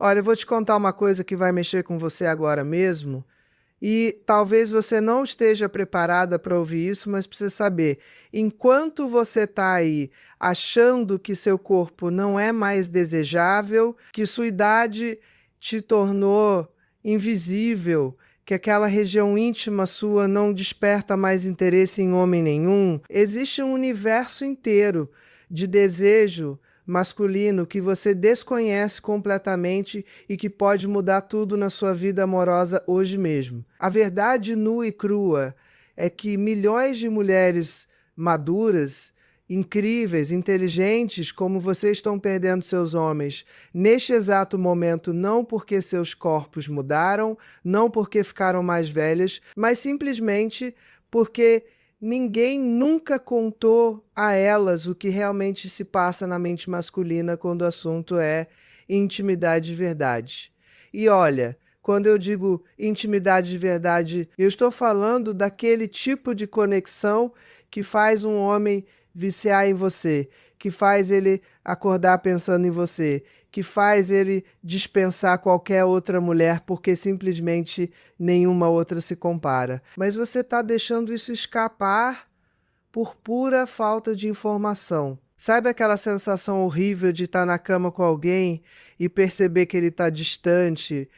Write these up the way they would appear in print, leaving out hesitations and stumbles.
Olha, eu vou te contar uma coisa que vai mexer com você agora mesmo, e talvez você não esteja preparada para ouvir isso, mas precisa saber. Enquanto você está aí achando que seu corpo não é mais desejável, que sua idade te tornou invisível, que aquela região íntima sua não desperta mais interesse em homem nenhum, existe um universo inteiro de desejo masculino que você desconhece completamente e que pode mudar tudo na sua vida amorosa hoje mesmo. A verdade nua e crua é que milhões de mulheres maduras, incríveis, inteligentes, como vocês estão perdendo seus homens neste exato momento, não porque seus corpos mudaram, não porque ficaram mais velhas, mas simplesmente porque ninguém nunca contou a elas o que realmente se passa na mente masculina quando o assunto é intimidade de verdade. E olha, quando eu digo intimidade de verdade, eu estou falando daquele tipo de conexão que faz um homem viciar em você, que faz ele acordar pensando em você, que faz ele dispensar qualquer outra mulher porque simplesmente nenhuma outra se compara. Mas você está deixando isso escapar por pura falta de informação. Sabe aquela sensação horrível de estar na cama com alguém e perceber que ele está distante,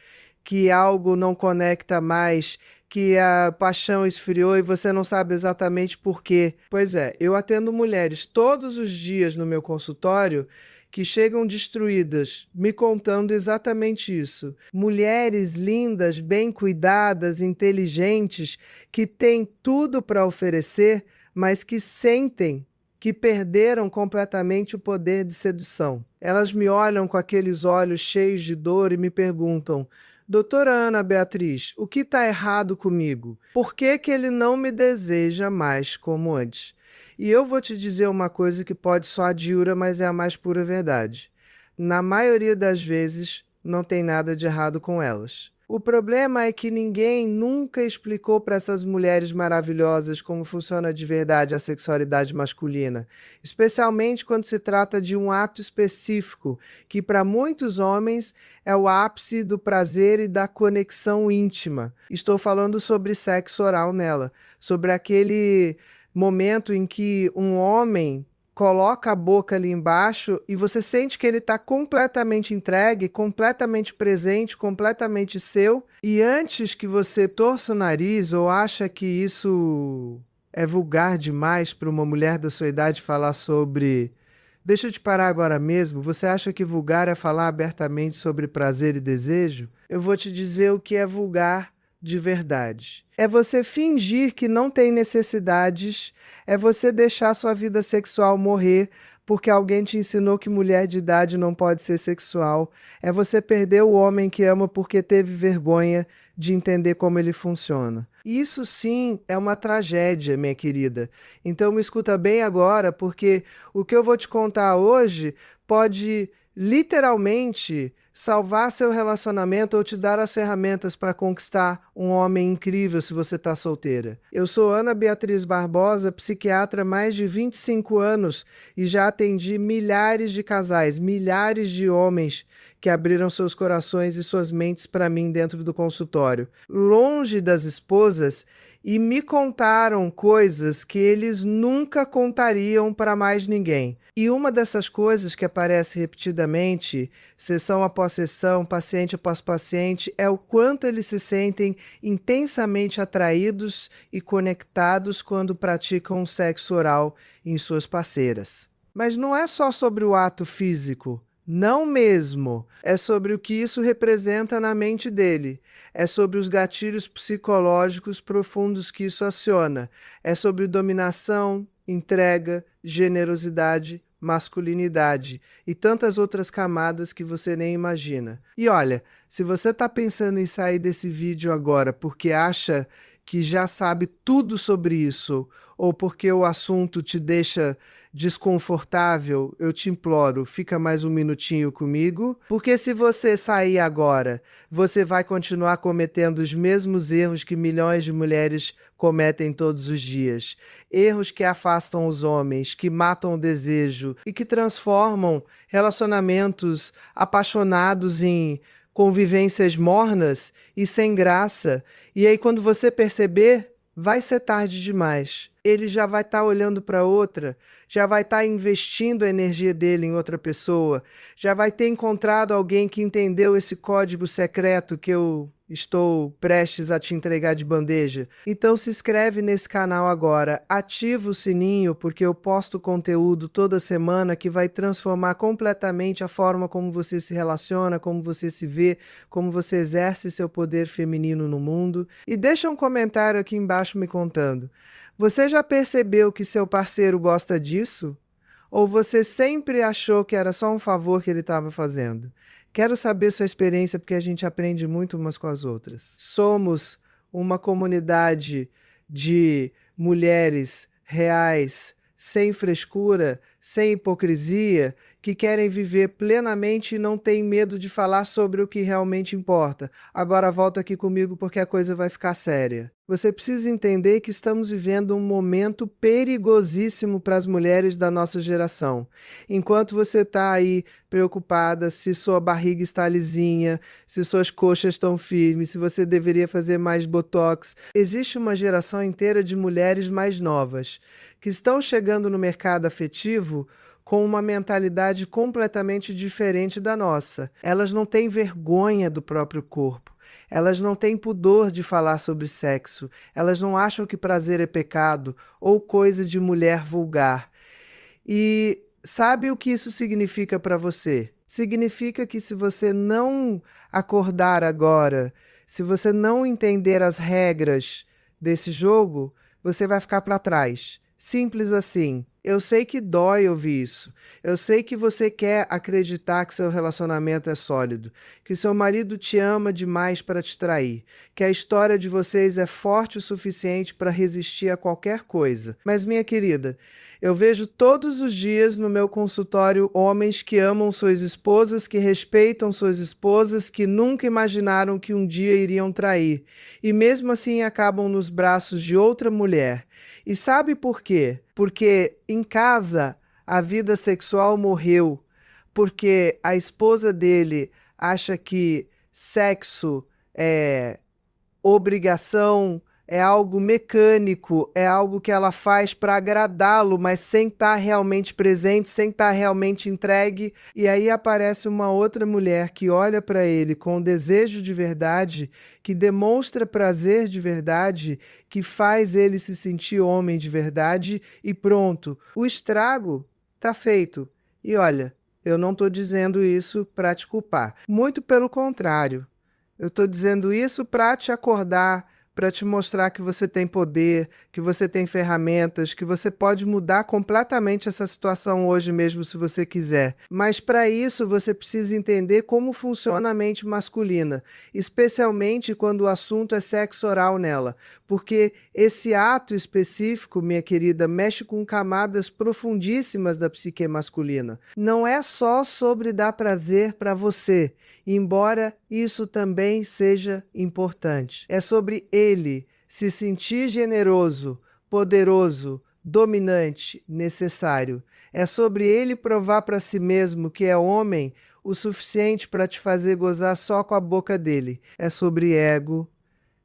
que algo não conecta mais, que a paixão esfriou e você não sabe exatamente por quê? Pois é, eu atendo mulheres todos os dias no meu consultório que chegam destruídas, me contando exatamente isso. Mulheres lindas, bem cuidadas, inteligentes, que têm tudo para oferecer, mas que sentem que perderam completamente o poder de sedução. Elas me olham com aqueles olhos cheios de dor e me perguntam: Doutora Ana Beatriz, o que está errado comigo? Por que que ele não me deseja mais como antes? E eu vou te dizer uma coisa que pode soar diura, mas é a mais pura verdade. Na maioria das vezes, não tem nada de errado com elas. O problema é que ninguém nunca explicou para essas mulheres maravilhosas como funciona de verdade a sexualidade masculina, especialmente quando se trata de um ato específico, que para muitos homens é o ápice do prazer e da conexão íntima. Estou falando sobre sexo oral nela, sobre aquele momento em que um homem coloca a boca ali embaixo e você sente que ele está completamente entregue, completamente presente, completamente seu. E antes que você torça o nariz ou acha que isso é vulgar demais para uma mulher da sua idade falar sobre. Deixa eu te parar agora mesmo. Você acha que vulgar é falar abertamente sobre prazer e desejo? Eu vou te dizer o que é vulgar de verdade. É você fingir que não tem necessidades, é você deixar sua vida sexual morrer porque alguém te ensinou que mulher de idade não pode ser sexual, é você perder o homem que ama porque teve vergonha de entender como ele funciona. Isso sim é uma tragédia, minha querida. Então me escuta bem agora, porque o que eu vou te contar hoje pode literalmente salvar seu relacionamento ou te dar as ferramentas para conquistar um homem incrível se você está solteira. Eu sou Ana Beatriz Barbosa, psiquiatra há mais de 25 anos e já atendi milhares de casais, milhares de homens que abriram seus corações e suas mentes para mim dentro do consultório, longe das esposas, e me contaram coisas que eles nunca contariam para mais ninguém. E uma dessas coisas que aparece repetidamente, sessão após sessão, paciente após paciente, é o quanto eles se sentem intensamente atraídos e conectados quando praticam sexo oral em suas parceiras. Mas não é só sobre o ato físico. Não mesmo. É sobre o que isso representa na mente dele. É sobre os gatilhos psicológicos profundos que isso aciona. É sobre dominação, entrega, generosidade, masculinidade e tantas outras camadas que você nem imagina. E olha, se você está pensando em sair desse vídeo agora porque acha que já sabe tudo sobre isso ou porque o assunto te deixa desconfortável, eu te imploro, fica mais um minutinho comigo, porque se você sair agora, você vai continuar cometendo os mesmos erros que milhões de mulheres cometem todos os dias. Erros que afastam os homens, que matam o desejo e que transformam relacionamentos apaixonados em convivências mornas e sem graça. E aí, quando você perceber, vai ser tarde demais. Ele já vai estar olhando para outra, já vai estar investindo a energia dele em outra pessoa, já vai ter encontrado alguém que entendeu esse código secreto que eu estou prestes a te entregar de bandeja. Então se inscreve nesse canal agora, ativa o sininho, porque eu posto conteúdo toda semana que vai transformar completamente a forma como você se relaciona, como você se vê, como você exerce seu poder feminino no mundo. E deixa um comentário aqui embaixo me contando. Você já percebeu que seu parceiro gosta disso? Ou você sempre achou que era só um favor que ele estava fazendo? Quero saber sua experiência, porque a gente aprende muito umas com as outras. Somos uma comunidade de mulheres reais, sem frescura, sem hipocrisia, que querem viver plenamente e não têm medo de falar sobre o que realmente importa. Agora volta aqui comigo porque a coisa vai ficar séria. Você precisa entender que estamos vivendo um momento perigosíssimo para as mulheres da nossa geração. Enquanto você está aí preocupada se sua barriga está lisinha, se suas coxas estão firmes, se você deveria fazer mais botox, existe uma geração inteira de mulheres mais novas que estão chegando no mercado afetivo com uma mentalidade completamente diferente da nossa. Elas não têm vergonha do próprio corpo. Elas não têm pudor de falar sobre sexo. Elas não acham que prazer é pecado ou coisa de mulher vulgar. E sabe o que isso significa para você? Significa que se você não acordar agora, se você não entender as regras desse jogo, você vai ficar para trás. Simples assim. Eu sei que dói ouvir isso. Eu sei que você quer acreditar que seu relacionamento é sólido, que seu marido te ama demais para te trair, que a história de vocês é forte o suficiente para resistir a qualquer coisa. Mas, minha querida, eu vejo todos os dias no meu consultório homens que amam suas esposas, que respeitam suas esposas, que nunca imaginaram que um dia iriam trair, e mesmo assim acabam nos braços de outra mulher. E sabe por quê? Porque em casa a vida sexual morreu, porque a esposa dele acha que sexo é obrigação, é algo mecânico, é algo que ela faz para agradá-lo, mas sem estar realmente presente, sem estar realmente entregue. E aí aparece uma outra mulher que olha para ele com desejo de verdade, que demonstra prazer de verdade, que faz ele se sentir homem de verdade e pronto. O estrago está feito. E olha, eu não estou dizendo isso para te culpar. Muito pelo contrário. Eu estou dizendo isso para te acordar, para te mostrar que você tem poder, que você tem ferramentas, que você pode mudar completamente essa situação hoje mesmo se você quiser. Mas para isso você precisa entender como funciona a mente masculina, especialmente quando o assunto é sexo oral nela, porque esse ato específico, minha querida, mexe com camadas profundíssimas da psique masculina. Não é só sobre dar prazer para você, embora isso também seja importante. É sobre ele se sentir generoso, poderoso, dominante, necessário. É sobre ele provar para si mesmo que é homem o suficiente para te fazer gozar só com a boca dele. É sobre ego,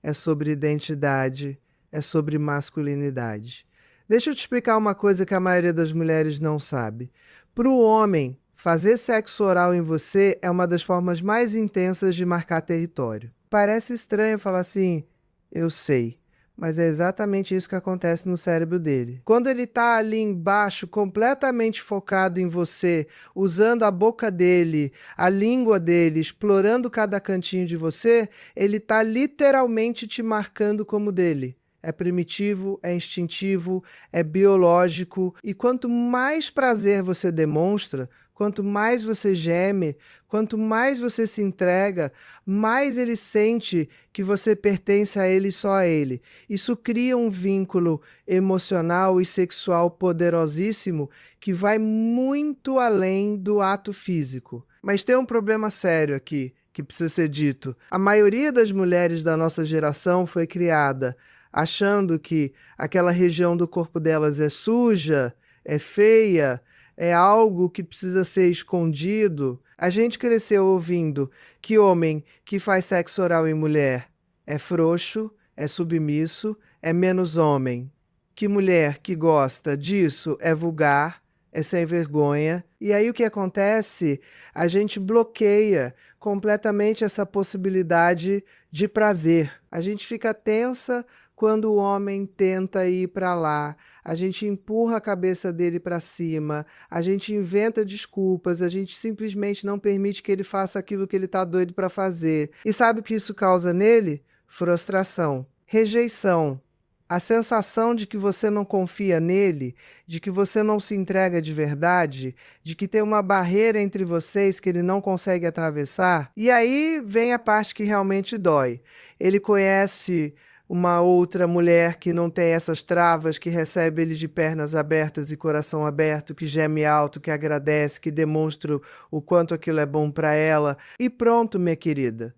é sobre identidade, é sobre masculinidade. Deixa eu te explicar uma coisa que a maioria das mulheres não sabe. Para o homem, fazer sexo oral em você é uma das formas mais intensas de marcar território. Parece estranho falar assim, eu sei, mas é exatamente isso que acontece no cérebro dele. Quando ele está ali embaixo, completamente focado em você, usando a boca dele, a língua dele, explorando cada cantinho de você, ele está literalmente te marcando como dele. É primitivo, é instintivo, é biológico, e quanto mais prazer você demonstra, quanto mais você geme, quanto mais você se entrega, mais ele sente que você pertence a ele e só a ele. Isso cria um vínculo emocional e sexual poderosíssimo que vai muito além do ato físico. Mas tem um problema sério aqui que precisa ser dito. A maioria das mulheres da nossa geração foi criada achando que aquela região do corpo delas é suja, é feia, é algo que precisa ser escondido. A gente cresceu ouvindo que homem que faz sexo oral em mulher é frouxo, é submisso, é menos homem. Que mulher que gosta disso é vulgar, é sem vergonha. E aí o que acontece? A gente bloqueia completamente essa possibilidade de prazer. A gente fica tensa quando o homem tenta ir para lá. A gente empurra a cabeça dele para cima, a gente inventa desculpas, a gente simplesmente não permite que ele faça aquilo que ele está doido para fazer. E sabe o que isso causa nele? Frustração, rejeição. A sensação de que você não confia nele, de que você não se entrega de verdade, de que tem uma barreira entre vocês que ele não consegue atravessar. E aí vem a parte que realmente dói. Ele conhece uma outra mulher que não tem essas travas, que recebe ele de pernas abertas e coração aberto, que geme alto, que agradece, que demonstra o quanto aquilo é bom para ela. E pronto, minha querida.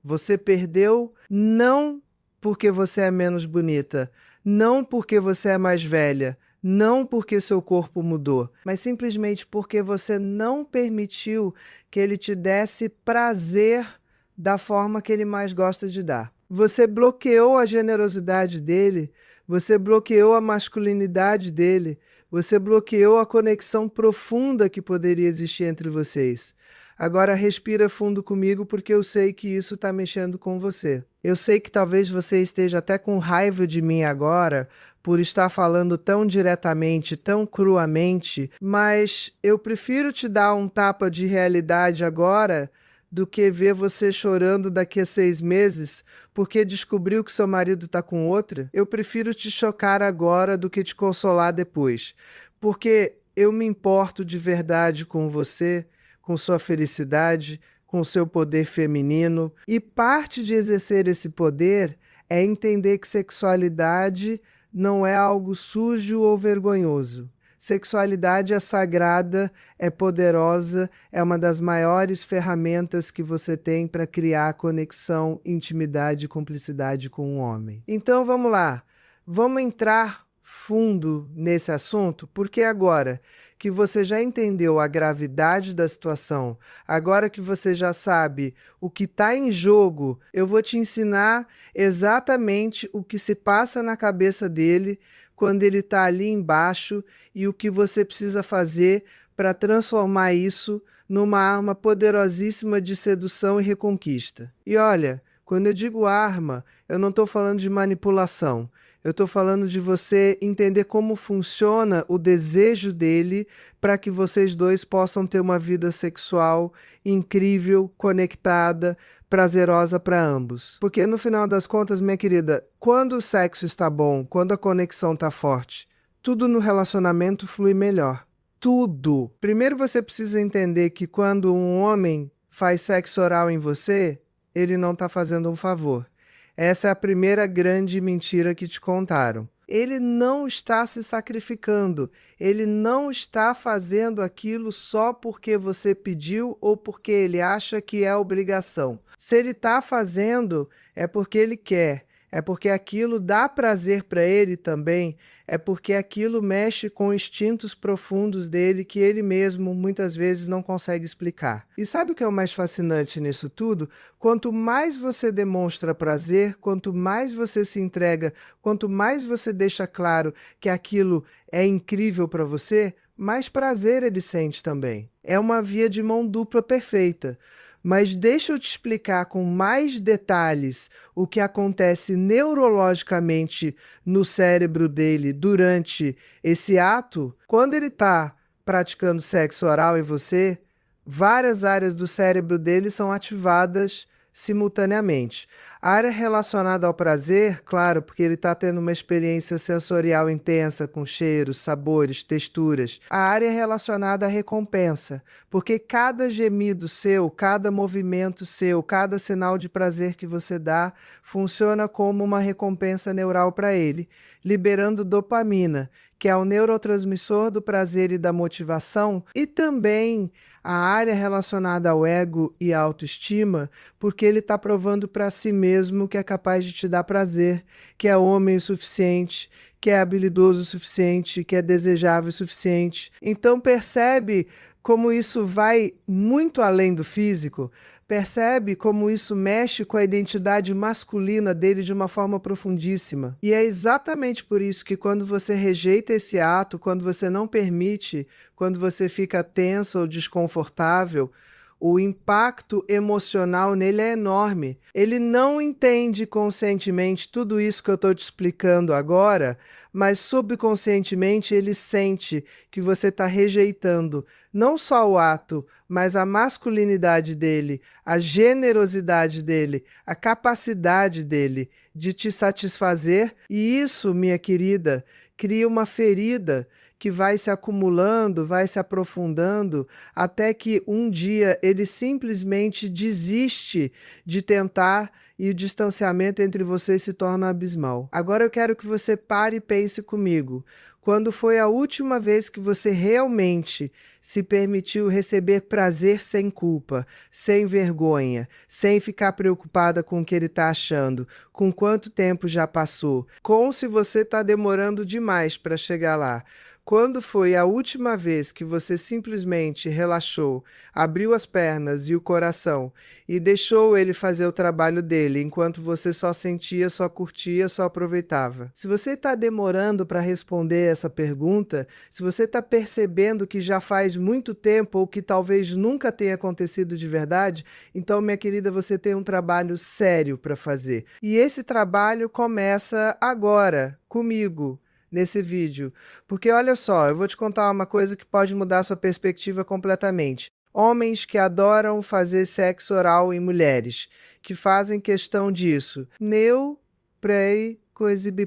Você perdeu não porque você é menos bonita, não porque você é mais velha, não porque seu corpo mudou, mas simplesmente porque você não permitiu que ele te desse prazer da forma que ele mais gosta de dar. Você bloqueou a generosidade dele, você bloqueou a masculinidade dele, você bloqueou a conexão profunda que poderia existir entre vocês. Agora respira fundo comigo, porque eu sei que isso está mexendo com você. Eu sei que talvez você esteja até com raiva de mim agora, por estar falando tão diretamente, tão cruamente, mas eu prefiro te dar um tapa de realidade agora do que ver você chorando daqui a 6 meses porque descobriu que seu marido está com outra. Eu prefiro te chocar agora do que te consolar depois, porque eu me importo de verdade com você, com sua felicidade, com seu poder feminino. E parte de exercer esse poder é entender que sexualidade não é algo sujo ou vergonhoso. Sexualidade é sagrada, é poderosa, é uma das maiores ferramentas que você tem para criar conexão, intimidade e cumplicidade com um homem. Então vamos lá, vamos entrar fundo nesse assunto, porque agora que você já entendeu a gravidade da situação, agora que você já sabe o que está em jogo, eu vou te ensinar exatamente o que se passa na cabeça dele quando ele está ali embaixo e o que você precisa fazer para transformar isso numa arma poderosíssima de sedução e reconquista. E olha, quando eu digo arma, eu não estou falando de manipulação. Eu estou falando de você entender como funciona o desejo dele para que vocês dois possam ter uma vida sexual incrível, conectada, prazerosa para ambos. Porque no final das contas, minha querida, quando o sexo está bom, quando a conexão está forte, tudo no relacionamento flui melhor. Tudo. Primeiro você precisa entender que quando um homem faz sexo oral em você, ele não está fazendo um favor. Essa é a primeira grande mentira que te contaram. Ele não está se sacrificando, ele não está fazendo aquilo só porque você pediu ou porque ele acha que é obrigação. Se ele está fazendo, é porque ele quer, é porque aquilo dá prazer para ele também, é porque aquilo mexe com instintos profundos dele que ele mesmo muitas vezes não consegue explicar. E sabe o que é o mais fascinante nisso tudo? Quanto mais você demonstra prazer, quanto mais você se entrega, quanto mais você deixa claro que aquilo é incrível para você, mais prazer ele sente também. É uma via de mão dupla perfeita. Mas deixa eu te explicar com mais detalhes o que acontece neurologicamente no cérebro dele durante esse ato. Quando ele está praticando sexo oral em você, várias áreas do cérebro dele são ativadas simultaneamente. A área relacionada ao prazer, claro, porque ele está tendo uma experiência sensorial intensa com cheiros, sabores, texturas. A área relacionada à recompensa, porque cada gemido seu, cada movimento seu, cada sinal de prazer que você dá, funciona como uma recompensa neural para ele, liberando dopamina, que é o neurotransmissor do prazer e da motivação, e também a área relacionada ao ego e à autoestima, porque ele está provando para si mesmo que é capaz de te dar prazer, que é homem o suficiente, que é habilidoso o suficiente, que é desejável o suficiente. Então percebe como isso vai muito além do físico? Percebe como isso mexe com a identidade masculina dele de uma forma profundíssima. E é exatamente por isso que quando você rejeita esse ato, quando você não permite, quando você fica tenso ou desconfortável, o impacto emocional nele é enorme. Ele não entende conscientemente tudo isso que eu estou te explicando agora, mas subconscientemente ele sente que você está rejeitando não só o ato, mas a masculinidade dele, a generosidade dele, a capacidade dele de te satisfazer. E isso, minha querida, cria uma ferida que vai se acumulando, vai se aprofundando, até que um dia ele simplesmente desiste de tentar e o distanciamento entre vocês se torna abismal. Agora eu quero que você pare e pense comigo. Quando foi a última vez que você realmente se permitiu receber prazer sem culpa, sem vergonha, sem ficar preocupada com o que ele está achando, com quanto tempo já passou, com se você está demorando demais para chegar lá? Quando foi a última vez que você simplesmente relaxou, abriu as pernas e o coração e deixou ele fazer o trabalho dele, enquanto você só sentia, só curtia, só aproveitava? Se você está demorando para responder essa pergunta, se você está percebendo que já faz muito tempo ou que talvez nunca tenha acontecido de verdade, então, minha querida, você tem um trabalho sério para fazer. E esse trabalho começa agora, comigo, nesse vídeo. Porque olha só, eu vou te contar uma coisa que pode mudar a sua perspectiva completamente. Homens que adoram fazer sexo oral em mulheres, que fazem questão disso.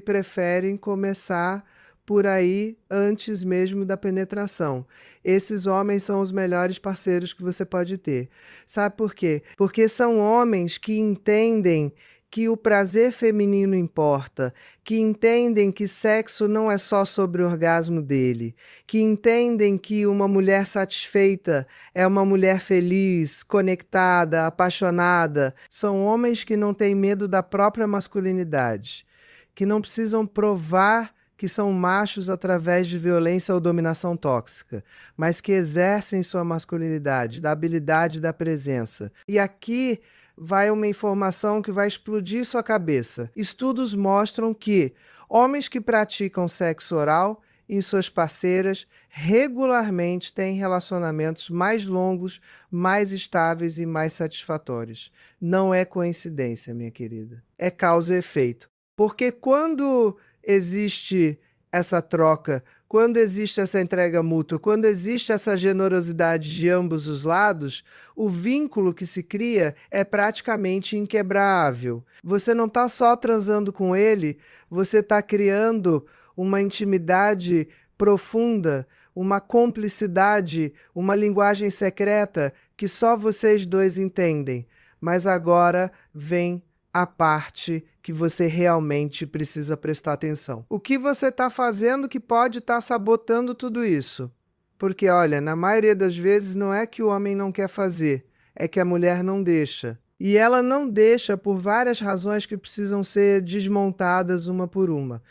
Preferem começar por aí antes mesmo da penetração. Esses homens são os melhores parceiros que você pode ter. Sabe por quê? Porque são homens que entendem que o prazer feminino importa, que entendem que sexo não é só sobre o orgasmo dele, que entendem que uma mulher satisfeita é uma mulher feliz, conectada, apaixonada. São homens que não têm medo da própria masculinidade, que não precisam provar que são machos através de violência ou dominação tóxica, mas que exercem sua masculinidade, da habilidade da presença. E aqui vai uma informação que vai explodir sua cabeça. Estudos mostram que homens que praticam sexo oral em suas parceiras regularmente têm relacionamentos mais longos, mais estáveis e mais satisfatórios. Não é coincidência, minha querida. É causa e efeito. Porque quando existe essa troca, quando existe essa entrega mútua, quando existe essa generosidade de ambos os lados, o vínculo que se cria é praticamente inquebrável. Você não está só transando com ele, você está criando uma intimidade profunda, uma cumplicidade, uma linguagem secreta que só vocês dois entendem. Mas agora vem a parte que você realmente precisa prestar atenção. O que você está fazendo que pode estar sabotando tudo isso? Porque, olha, na maioria das vezes não é que o homem não quer fazer, é que a mulher não deixa. E ela não deixa por várias razões que precisam ser desmontadas uma por uma.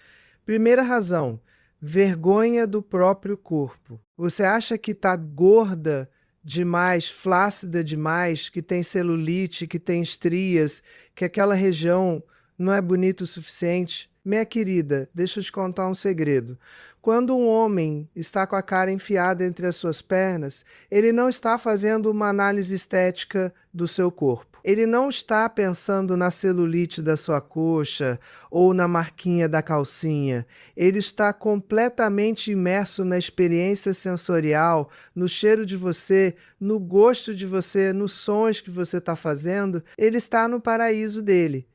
Primeira razão, vergonha do próprio corpo. Você acha que está gorda demais, flácida demais, que tem celulite, que tem estrias, que aquela região não é bonita o suficiente? Minha querida, deixa eu te contar um segredo. Quando um homem está com a cara enfiada entre as suas pernas, ele não está fazendo uma análise estética do seu corpo. Ele não está pensando na celulite da sua coxa ou na marquinha da calcinha. Ele está completamente imerso na experiência sensorial, no cheiro de você, no gosto de você, nos sons que você está fazendo. Ele está no paraíso dele.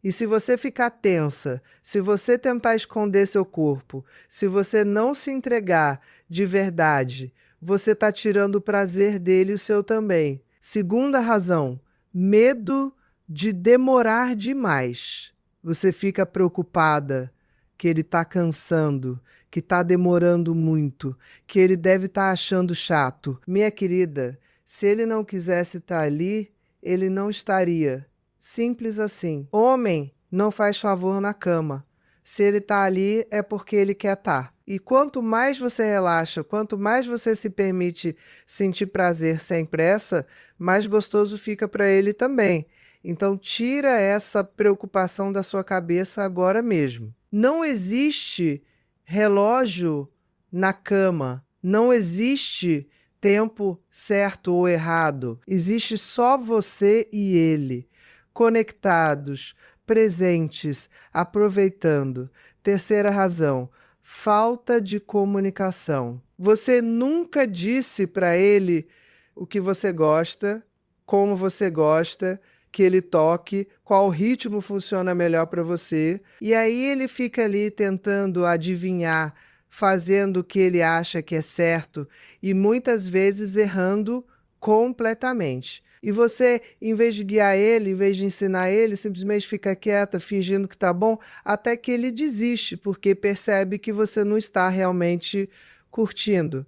E se você ficar tensa, se você tentar esconder seu corpo, se você não se entregar de verdade, você está tirando o prazer dele e o seu também. Segunda razão, medo de demorar demais. Você fica preocupada que ele está cansando, que está demorando muito, que ele deve estar achando chato. Minha querida, se ele não quisesse estar ali, ele não estaria. Simples assim. Homem não faz favor na cama. Se ele está ali, é porque ele quer estar. E quanto mais você relaxa, quanto mais você se permite sentir prazer sem pressa, mais gostoso fica para ele também. Então, tira essa preocupação da sua cabeça agora mesmo. Não existe relógio na cama. Não existe tempo certo ou errado. Existe só você e ele, conectados, presentes, aproveitando. Terceira razão, falta de comunicação. Você nunca disse para ele o que você gosta, como você gosta, que ele toque, qual ritmo funciona melhor para você. E aí ele fica ali tentando adivinhar, fazendo o que ele acha que é certo e muitas vezes errando completamente. E você, em vez de guiar ele, em vez de ensinar ele, simplesmente fica quieta, fingindo que tá bom, até que ele desiste, porque percebe que você não está realmente curtindo.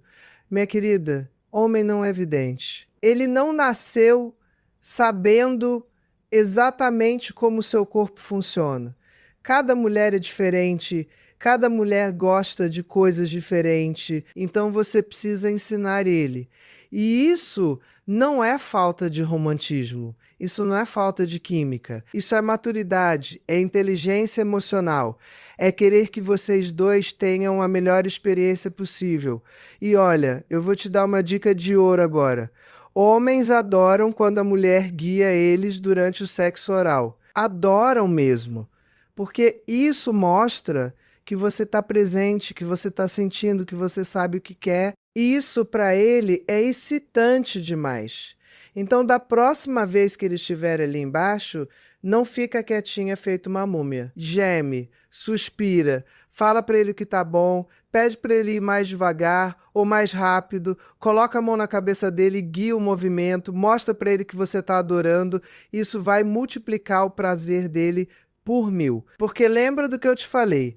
Minha querida, homem não é vidente. Ele não nasceu sabendo exatamente como o seu corpo funciona. Cada mulher é diferente, cada mulher gosta de coisas diferentes, então você precisa ensinar ele. E isso não é falta de romantismo, isso não é falta de química, isso é maturidade, é inteligência emocional, é querer que vocês dois tenham a melhor experiência possível. E olha, eu vou te dar uma dica de ouro agora. Homens adoram quando a mulher guia eles durante o sexo oral. Adoram mesmo, porque isso mostra que você está presente, que você está sentindo, que você sabe o que quer. Isso para ele é excitante demais. Então, da próxima vez que ele estiver ali embaixo, não fica quietinha feito uma múmia. Geme, suspira, fala para ele que tá bom, pede para ele ir mais devagar ou mais rápido, coloca a mão na cabeça dele, guia o movimento, mostra para ele que você está adorando. Isso vai multiplicar o prazer dele por 1000. Porque lembra do que eu te falei,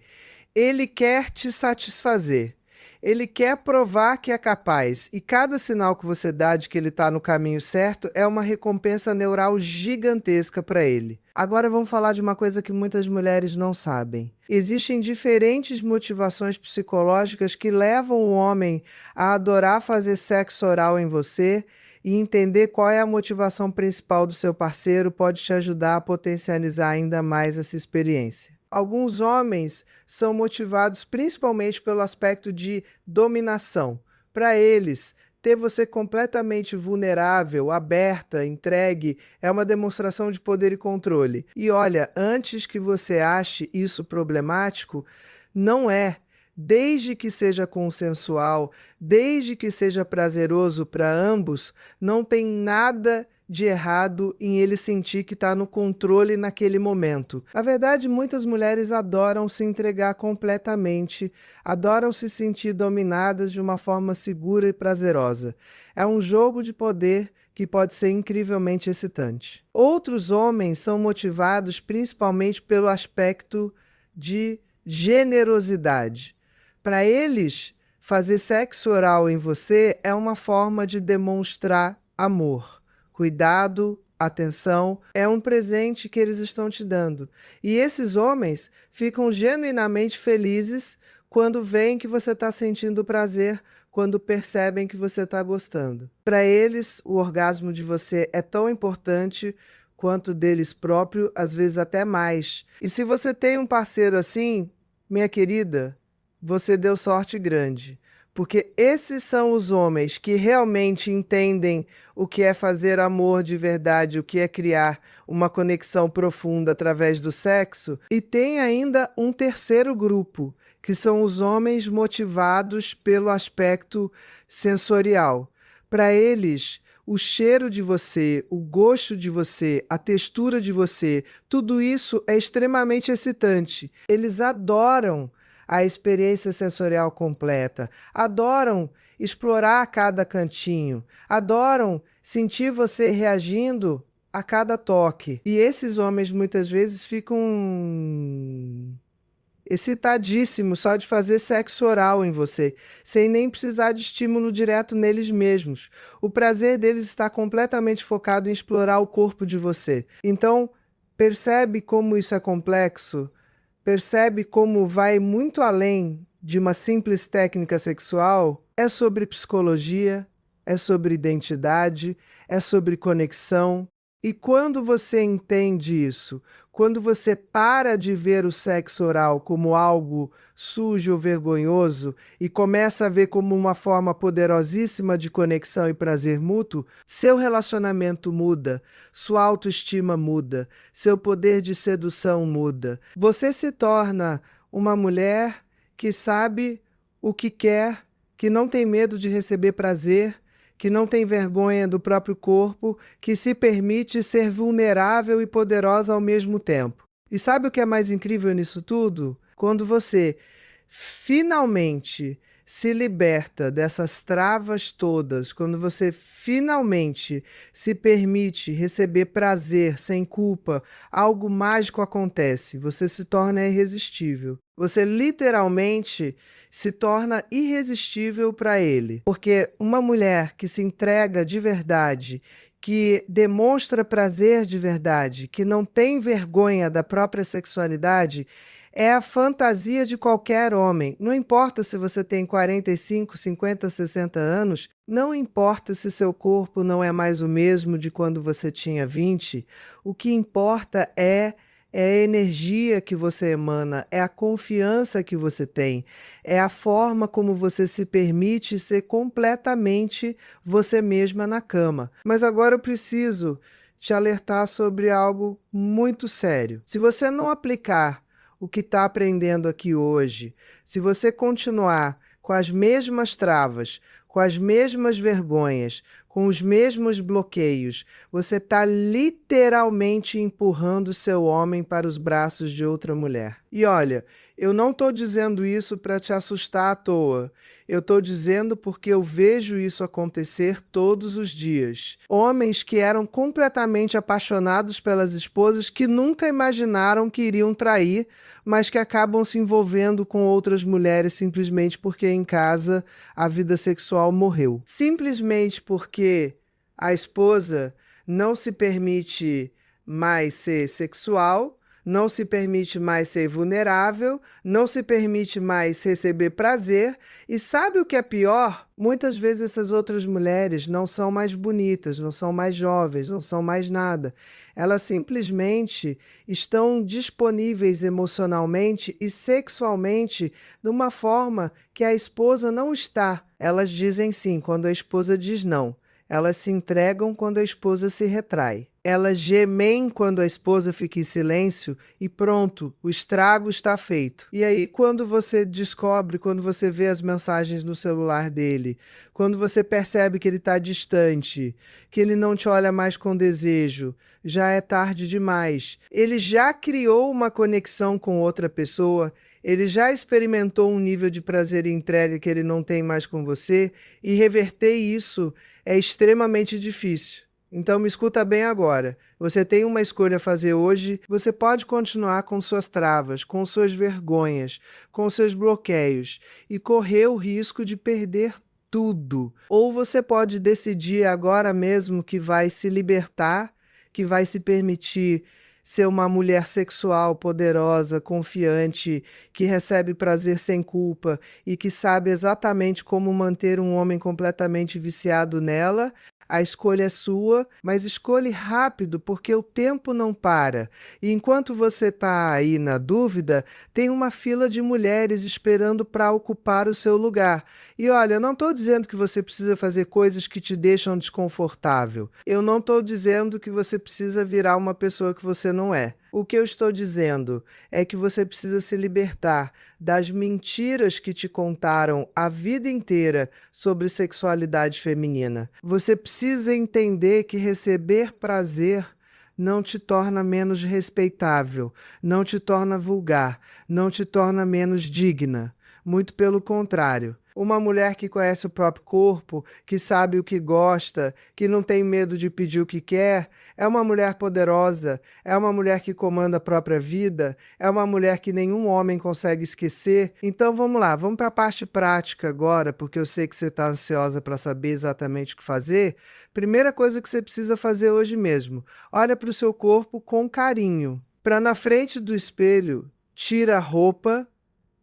ele quer te satisfazer. Ele quer provar que é capaz, e cada sinal que você dá de que ele está no caminho certo é uma recompensa neural gigantesca para ele. Agora vamos falar de uma coisa que muitas mulheres não sabem. Existem diferentes motivações psicológicas que levam o homem a adorar fazer sexo oral em você, e entender qual é a motivação principal do seu parceiro pode te ajudar a potencializar ainda mais essa experiência. Alguns homens são motivados principalmente pelo aspecto de dominação. Para eles, ter você completamente vulnerável, aberta, entregue, é uma demonstração de poder e controle. E olha, antes que você ache isso problemático, não é. Desde que seja consensual, desde que seja prazeroso para ambos, não tem nada de errado em ele sentir que está no controle naquele momento. Na verdade, muitas mulheres adoram se entregar completamente, adoram se sentir dominadas de uma forma segura e prazerosa. É um jogo de poder que pode ser incrivelmente excitante. Outros homens são motivados principalmente pelo aspecto de generosidade. Para eles, fazer sexo oral em você é uma forma de demonstrar amor. Cuidado, atenção, é um presente que eles estão te dando. E esses homens ficam genuinamente felizes quando veem que você está sentindo prazer, quando percebem que você está gostando. Para eles, o orgasmo de você é tão importante quanto deles próprios, às vezes até mais. E se você tem um parceiro assim, minha querida, você deu sorte grande. Porque esses são os homens que realmente entendem o que é fazer amor de verdade, o que é criar uma conexão profunda através do sexo. E tem ainda um terceiro grupo, que são os homens motivados pelo aspecto sensorial. Para eles, o cheiro de você, o gosto de você, a textura de você, tudo isso é extremamente excitante. Eles adoram a experiência sensorial completa, adoram explorar cada cantinho, adoram sentir você reagindo a cada toque. E esses homens muitas vezes ficam excitadíssimos só de fazer sexo oral em você, sem nem precisar de estímulo direto neles mesmos. O prazer deles está completamente focado em explorar o corpo de você. Então, percebe como isso é complexo? Percebe como vai muito além de uma simples técnica sexual? É sobre psicologia, é sobre identidade, é sobre conexão. E quando você entende isso, quando você para de ver o sexo oral como algo sujo ou vergonhoso e começa a ver como uma forma poderosíssima de conexão e prazer mútuo, seu relacionamento muda, sua autoestima muda, seu poder de sedução muda. Você se torna uma mulher que sabe o que quer, que não tem medo de receber prazer, que não tem vergonha do próprio corpo, que se permite ser vulnerável e poderosa ao mesmo tempo. E sabe o que é mais incrível nisso tudo? Quando você finalmente se liberta dessas travas todas, quando você finalmente se permite receber prazer sem culpa, algo mágico acontece, você se torna irresistível. Você literalmente se torna irresistível para ele. Porque uma mulher que se entrega de verdade, que demonstra prazer de verdade, que não tem vergonha da própria sexualidade, é a fantasia de qualquer homem. Não importa se você tem 45, 50, 60 anos, não importa se seu corpo não é mais o mesmo de quando você tinha 20, o que importa é a energia que você emana, é a confiança que você tem, é a forma como você se permite ser completamente você mesma na cama. Mas agora eu preciso te alertar sobre algo muito sério. Se você não aplicar o que está aprendendo aqui hoje, se você continuar com as mesmas travas, com as mesmas vergonhas, com os mesmos bloqueios, você está literalmente empurrando seu homem para os braços de outra mulher. E olha, eu não estou dizendo isso para te assustar à toa. Eu estou dizendo porque eu vejo isso acontecer todos os dias. Homens que eram completamente apaixonados pelas esposas que nunca imaginaram que iriam trair, mas que acabam se envolvendo com outras mulheres simplesmente porque em casa a vida sexual morreu. Simplesmente porque a esposa não se permite mais ser sexual, não se permite mais ser vulnerável, não se permite mais receber prazer. E sabe o que é pior? Muitas vezes essas outras mulheres não são mais bonitas, não são mais jovens, não são mais nada. Elas simplesmente estão disponíveis emocionalmente e sexualmente de uma forma que a esposa não está. Elas dizem sim quando a esposa diz não. Elas se entregam quando a esposa se retrai. Elas gemem quando a esposa fica em silêncio e pronto, o estrago está feito. E aí, quando você descobre, quando você vê as mensagens no celular dele, quando você percebe que ele está distante, que ele não te olha mais com desejo, já é tarde demais. Ele já criou uma conexão com outra pessoa, ele já experimentou um nível de prazer e entrega que ele não tem mais com você, e reverter isso é extremamente difícil. Então me escuta bem agora. Você tem uma escolha a fazer hoje. Você pode continuar com suas travas, com suas vergonhas, com seus bloqueios e correr o risco de perder tudo. Ou você pode decidir agora mesmo que vai se libertar, que vai se permitir ser uma mulher sexual, poderosa, confiante, que recebe prazer sem culpa e que sabe exatamente como manter um homem completamente viciado nela, A escolha é sua, mas escolha rápido, porque o tempo não para. E enquanto você está aí na dúvida, tem uma fila de mulheres esperando para ocupar o seu lugar. E olha, eu não estou dizendo que você precisa fazer coisas que te deixam desconfortável. Eu não estou dizendo que você precisa virar uma pessoa que você não é. O que eu estou dizendo é que você precisa se libertar das mentiras que te contaram a vida inteira sobre sexualidade feminina. Você precisa entender que receber prazer não te torna menos respeitável, não te torna vulgar, não te torna menos digna. Muito pelo contrário. Uma mulher que conhece o próprio corpo, que sabe o que gosta, que não tem medo de pedir o que quer, é uma mulher poderosa, é uma mulher que comanda a própria vida, é uma mulher que nenhum homem consegue esquecer. Então vamos lá, vamos para a parte prática agora, porque eu sei que você está ansiosa para saber exatamente o que fazer. Primeira coisa que você precisa fazer hoje mesmo, olha para o seu corpo com carinho. Para na frente do espelho, tira a roupa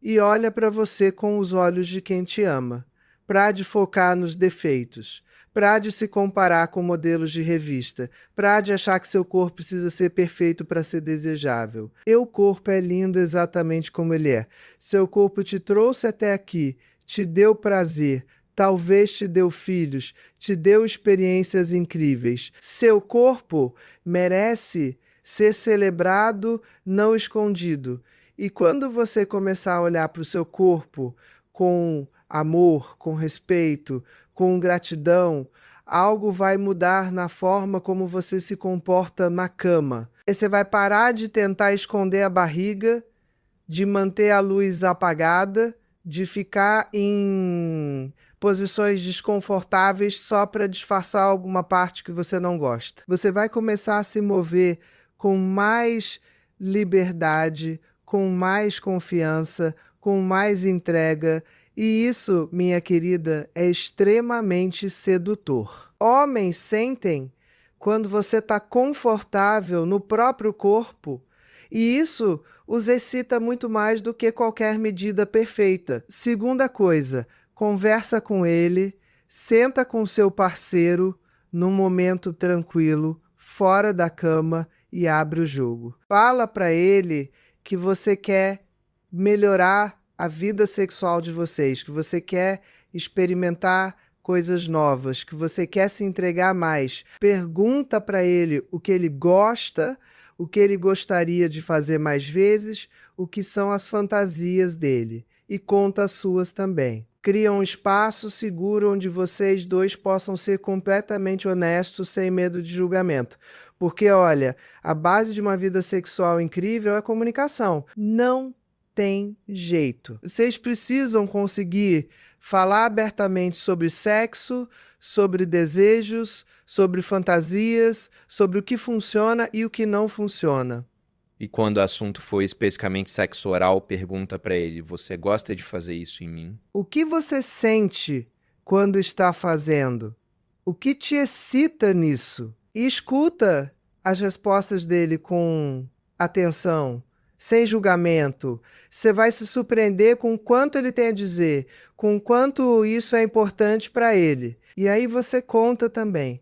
e olha para você com os olhos de quem te ama. Para de focar nos defeitos, para de se comparar com modelos de revista, para de achar que seu corpo precisa ser perfeito para ser desejável. Seu corpo é lindo exatamente como ele é. Seu corpo te trouxe até aqui, te deu prazer, talvez te deu filhos, te deu experiências incríveis. Seu corpo merece ser celebrado, não escondido. E quando você começar a olhar para o seu corpo com amor, com respeito, com gratidão, algo vai mudar na forma como você se comporta na cama. Você vai parar de tentar esconder a barriga, de manter a luz apagada, de ficar em posições desconfortáveis só para disfarçar alguma parte que você não gosta. Você vai começar a se mover com mais liberdade, com mais confiança, com mais entrega, e isso, minha querida, é extremamente sedutor. Homens sentem quando você está confortável no próprio corpo, e isso os excita muito mais do que qualquer medida perfeita. Segunda coisa, conversa com ele, senta com seu parceiro num momento tranquilo, fora da cama, e abre o jogo. Fala para ele que você quer melhorar a vida sexual de vocês, que você quer experimentar coisas novas, que você quer se entregar mais. Pergunta para ele o que ele gosta, o que ele gostaria de fazer mais vezes, o que são as fantasias dele. E conta as suas também. Cria um espaço seguro onde vocês dois possam ser completamente honestos, sem medo de julgamento. Porque, olha, a base de uma vida sexual incrível é a comunicação. Não tem jeito. Vocês precisam conseguir falar abertamente sobre sexo, sobre desejos, sobre fantasias, sobre o que funciona e o que não funciona. E quando o assunto for especificamente sexo oral, pergunta pra ele: você gosta de fazer isso em mim? O que você sente quando está fazendo? O que te excita nisso? E escuta as respostas dele com atenção, sem julgamento. Você vai se surpreender com o quanto ele tem a dizer, com o quanto isso é importante para ele. E aí você conta também.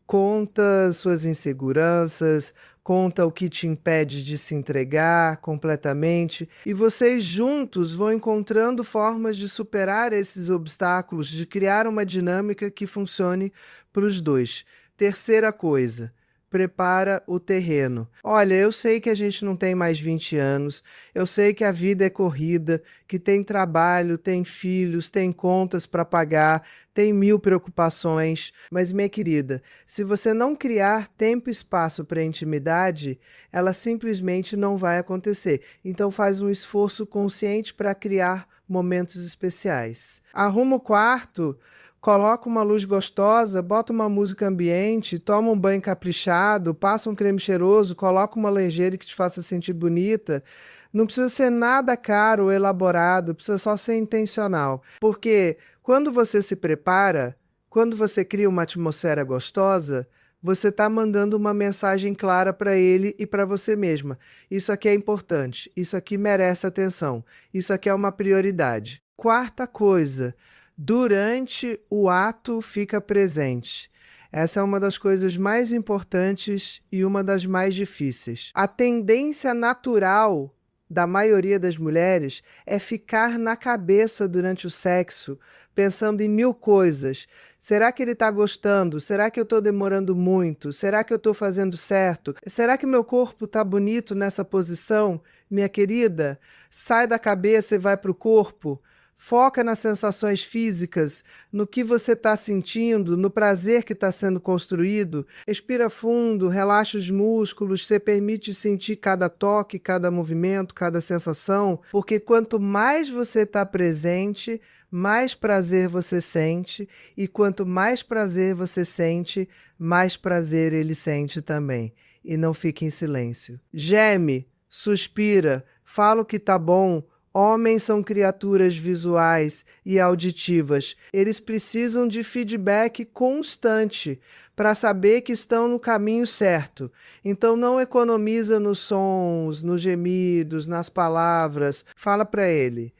Conta suas inseguranças, conta o que te impede de se entregar completamente, e vocês juntos vão encontrando formas de superar esses obstáculos, de criar uma dinâmica que funcione para os dois. Terceira coisa, prepara o terreno. Olha, eu sei que a gente não tem mais 20 anos, eu sei que a vida é corrida, que tem trabalho, tem filhos, tem contas para pagar, tem 1000 preocupações, mas minha querida, se você não criar tempo e espaço para intimidade, ela simplesmente não vai acontecer. Então faz um esforço consciente para criar momentos especiais. Arruma o quarto, coloca uma luz gostosa, bota uma música ambiente, toma um banho caprichado, passa um creme cheiroso, coloca uma lingerie que te faça sentir bonita. Não precisa ser nada caro ou elaborado, precisa só ser intencional. Porque quando você se prepara, quando você cria uma atmosfera gostosa, você está mandando uma mensagem clara para ele e para você mesma. Isso aqui é importante, isso aqui merece atenção, isso aqui é uma prioridade. Quarta coisa, durante o ato fica presente. Essa é uma das coisas mais importantes e uma das mais difíceis. A tendência natural da maioria das mulheres é ficar na cabeça durante o sexo, pensando em mil coisas. Será que ele está gostando? Será que eu estou demorando muito? Será que eu estou fazendo certo? Será que meu corpo está bonito nessa posição? Minha querida, sai da cabeça e vai para o corpo. Foca nas sensações físicas, no que você está sentindo, no prazer que está sendo construído. Respira fundo, relaxa os músculos, se permite sentir cada toque, cada movimento, cada sensação, porque quanto mais você está presente, mais prazer você sente, e quanto mais prazer você sente, mais prazer ele sente também. E não fique em silêncio. Geme, suspira, fala o que tá bom. Homens são criaturas visuais e auditivas. Eles precisam de feedback constante para saber que estão no caminho certo. Então não economiza nos sons, nos gemidos, nas palavras. Fala para ele: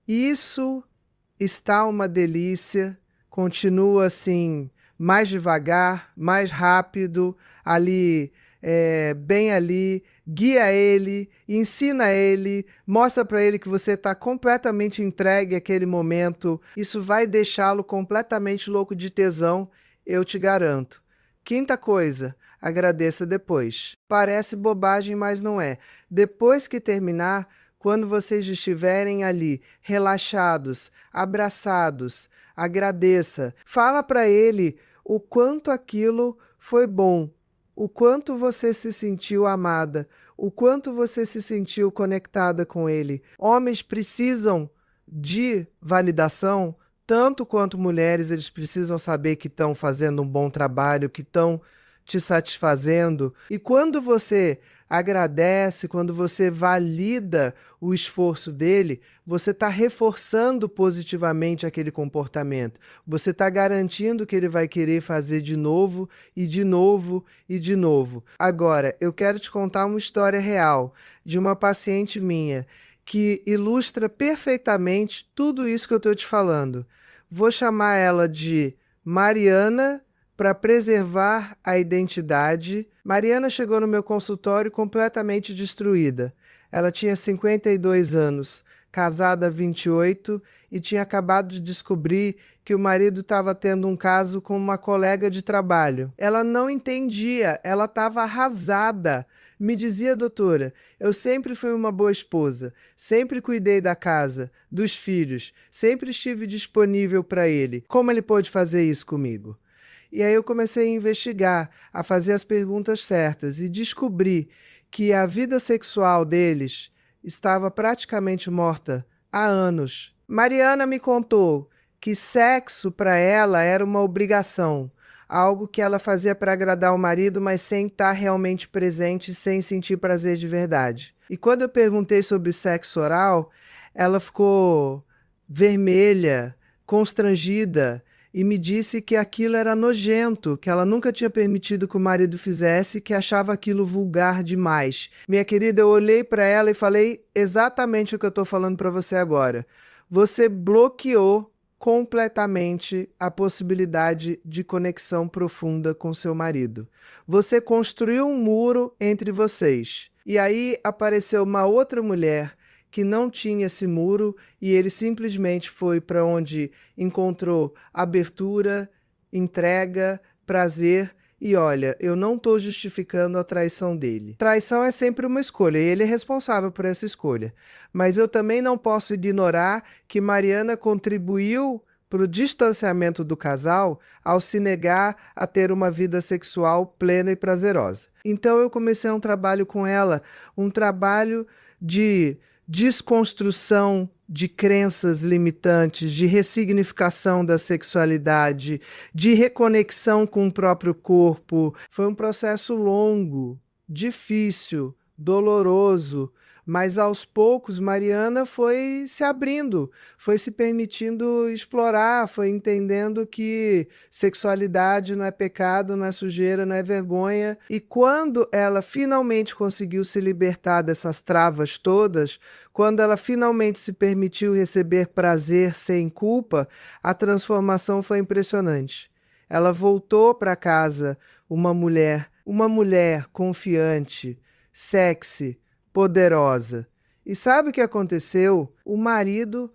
isso está uma delícia. Continua assim, mais devagar, mais rápido, ali, bem ali, guia ele, ensina ele, mostra para ele que você está completamente entregue àquele momento. Isso vai deixá-lo completamente louco de tesão, eu te garanto. Quinta coisa, agradeça depois. Parece bobagem, mas não é. Depois que terminar, quando vocês estiverem ali, relaxados, abraçados, agradeça. Fala para ele o quanto aquilo foi bom, o quanto você se sentiu amada, o quanto você se sentiu conectada com ele. Homens precisam de validação, tanto quanto mulheres, eles precisam saber que estão fazendo um bom trabalho, que estão te satisfazendo. E quando você agradece, quando você valida o esforço dele, você está reforçando positivamente aquele comportamento. Você está garantindo que ele vai querer fazer de novo e de novo e de novo. Agora, eu quero te contar uma história real de uma paciente minha que ilustra perfeitamente tudo isso que eu estou te falando. Vou chamar ela de Mariana, para preservar a identidade. Mariana chegou no meu consultório completamente destruída. Ela tinha 52 anos, casada há 28, e tinha acabado de descobrir que o marido estava tendo um caso com uma colega de trabalho. Ela não entendia, ela estava arrasada. Me dizia: doutora, eu sempre fui uma boa esposa, sempre cuidei da casa, dos filhos, sempre estive disponível para ele. Como ele pôde fazer isso comigo? E aí eu comecei a investigar, a fazer as perguntas certas e descobri que a vida sexual deles estava praticamente morta há anos. Mariana me contou que sexo para ela era uma obrigação, algo que ela fazia para agradar o marido, mas sem estar realmente presente, sem sentir prazer de verdade. E quando eu perguntei sobre sexo oral, ela ficou vermelha, constrangida, e me disse que aquilo era nojento, que ela nunca tinha permitido que o marido fizesse, que achava aquilo vulgar demais. Minha querida, eu olhei para ela e falei exatamente o que eu estou falando para você agora. Você bloqueou completamente a possibilidade de conexão profunda com seu marido. Você construiu um muro entre vocês. E aí apareceu uma outra mulher que não tinha esse muro e ele simplesmente foi para onde encontrou abertura, entrega, prazer. E olha, eu não estou justificando a traição dele. Traição é sempre uma escolha e ele é responsável por essa escolha. Mas eu também não posso ignorar que Mariana contribuiu para o distanciamento do casal ao se negar a ter uma vida sexual plena e prazerosa. Então eu comecei um trabalho com ela, um trabalho de desconstrução de crenças limitantes, de ressignificação da sexualidade, de reconexão com o próprio corpo. Foi um processo longo, difícil, doloroso, mas aos poucos Mariana foi se abrindo, foi se permitindo explorar, foi entendendo que sexualidade não é pecado, não é sujeira, não é vergonha. E quando ela finalmente conseguiu se libertar dessas travas todas, quando ela finalmente se permitiu receber prazer sem culpa, a transformação foi impressionante. Ela voltou para casa uma mulher confiante, sexy, poderosa. E sabe o que aconteceu? O marido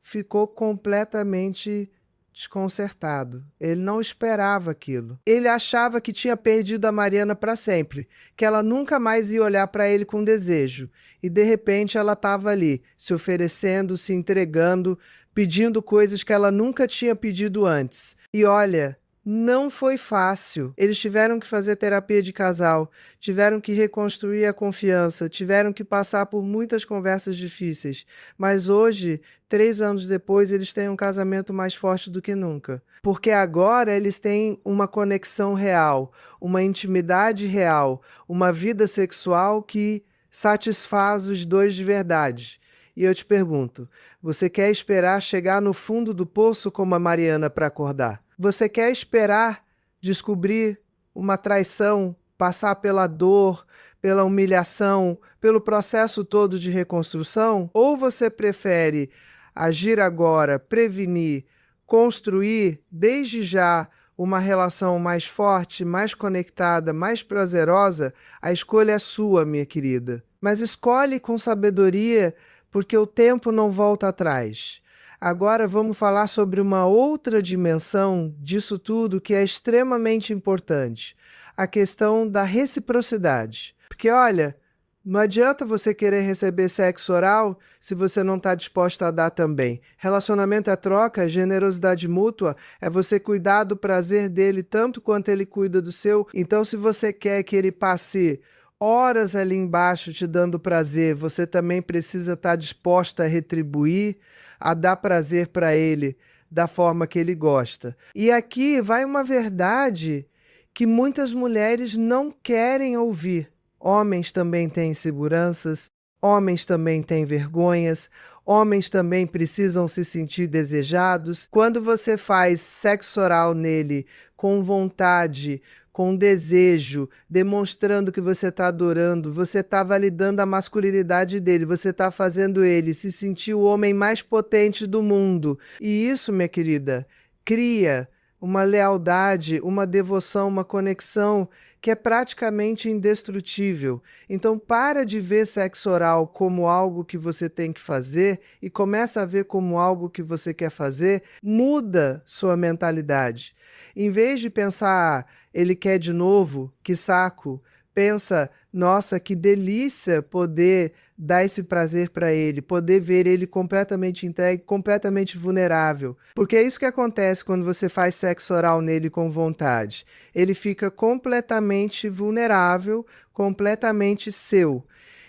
ficou completamente desconcertado. Ele não esperava aquilo. Ele achava que tinha perdido a Mariana para sempre, que ela nunca mais ia olhar para ele com desejo. E de repente ela estava ali, se oferecendo, se entregando, pedindo coisas que ela nunca tinha pedido antes. E olha, não foi fácil. Eles tiveram que fazer terapia de casal, tiveram que reconstruir a confiança, tiveram que passar por muitas conversas difíceis. Mas hoje, 3 anos depois, eles têm um casamento mais forte do que nunca. Porque agora eles têm uma conexão real, uma intimidade real, uma vida sexual que satisfaz os dois de verdade. E eu te pergunto, você quer esperar chegar no fundo do poço como a Mariana para acordar? Você quer esperar descobrir uma traição, passar pela dor, pela humilhação, pelo processo todo de reconstrução? Ou você prefere agir agora, prevenir, construir desde já uma relação mais forte, mais conectada, mais prazerosa? A escolha é sua, minha querida. Mas escolhe com sabedoria, porque o tempo não volta atrás. Agora vamos falar sobre uma outra dimensão disso tudo que é extremamente importante, a questão da reciprocidade. Porque olha, não adianta você querer receber sexo oral se você não está disposta a dar também. Relacionamento é troca, generosidade mútua, é você cuidar do prazer dele tanto quanto ele cuida do seu. Então, se você quer que ele passe horas ali embaixo te dando prazer, você também precisa estar disposta a retribuir, a dar prazer para ele da forma que ele gosta. E aqui vai uma verdade que muitas mulheres não querem ouvir. Homens também têm inseguranças, homens também têm vergonhas, homens também precisam se sentir desejados. Quando você faz sexo oral nele com vontade, com desejo, demonstrando que você está adorando, você está validando a masculinidade dele, você está fazendo ele se sentir o homem mais potente do mundo. E isso, minha querida, cria uma lealdade, uma devoção, uma conexão que é praticamente indestrutível. Então para de ver sexo oral como algo que você tem que fazer e começa a ver como algo que você quer fazer. Muda sua mentalidade. Em vez de pensar, ele quer de novo, que saco, pensa, nossa, que delícia poder dar esse prazer para ele, poder ver ele completamente entregue, completamente vulnerável. Porque é isso que acontece quando você faz sexo oral nele com vontade. Ele fica completamente vulnerável, completamente seu.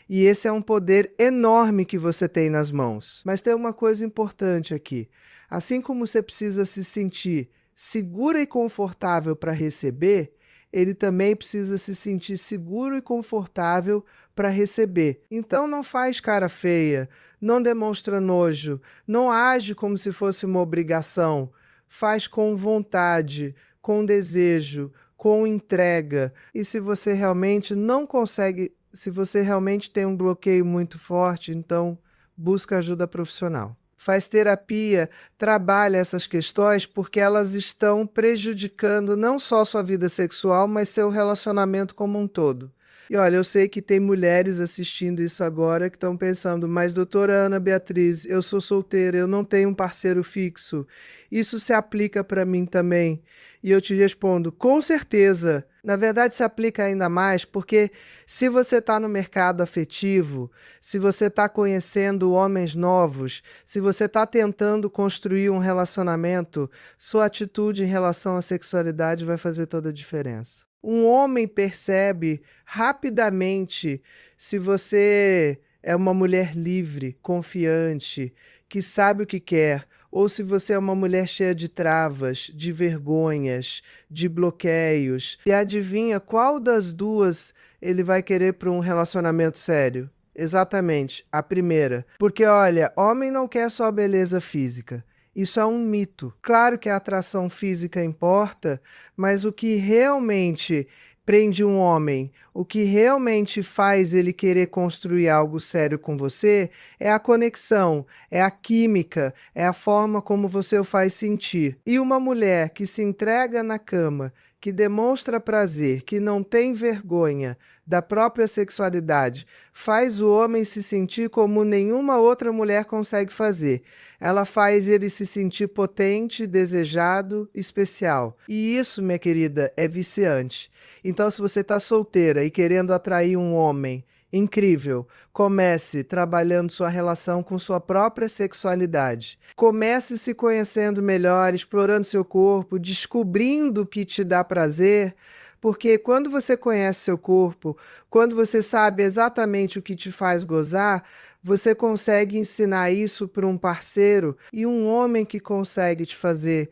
E esse é um poder enorme que você tem nas mãos. Mas tem uma coisa importante aqui. Assim como você precisa se sentir segura e confortável para receber, ele também precisa se sentir seguro e confortável para receber. Então não faz cara feia, não demonstra nojo, não age como se fosse uma obrigação. Faz com vontade, com desejo, com entrega. E se você realmente não consegue, se você realmente tem um bloqueio muito forte, então busca ajuda profissional. Faz terapia, trabalha essas questões porque elas estão prejudicando não só sua vida sexual, mas seu relacionamento como um todo. E olha, eu sei que tem mulheres assistindo isso agora que estão pensando, mas doutora Ana Beatriz, eu sou solteira, eu não tenho um parceiro fixo. Isso se aplica para mim também? E eu te respondo, com certeza. Na verdade, se aplica ainda mais porque se você está no mercado afetivo, se você está conhecendo homens novos, se você está tentando construir um relacionamento, sua atitude em relação à sexualidade vai fazer toda a diferença. Um homem percebe rapidamente se você é uma mulher livre, confiante, que sabe o que quer, ou se você é uma mulher cheia de travas, de vergonhas, de bloqueios. E adivinha qual das duas ele vai querer para um relacionamento sério? Exatamente, a primeira. Porque olha, homem não quer só beleza física. Isso é um mito. Claro que a atração física importa, mas o que realmente prende um homem, o que realmente faz ele querer construir algo sério com você é a conexão, é a química, é a forma como você o faz sentir. E uma mulher que se entrega na cama, que demonstra prazer, que não tem vergonha da própria sexualidade, faz o homem se sentir como nenhuma outra mulher consegue fazer. Ela faz ele se sentir potente, desejado, especial. E isso, minha querida, é viciante. Então, se você está solteira e querendo atrair um homem incrível, comece trabalhando sua relação com sua própria sexualidade. Comece se conhecendo melhor, explorando seu corpo, descobrindo o que te dá prazer. Porque quando você conhece seu corpo, quando você sabe exatamente o que te faz gozar, você consegue ensinar isso para um parceiro, e um homem que consegue te fazer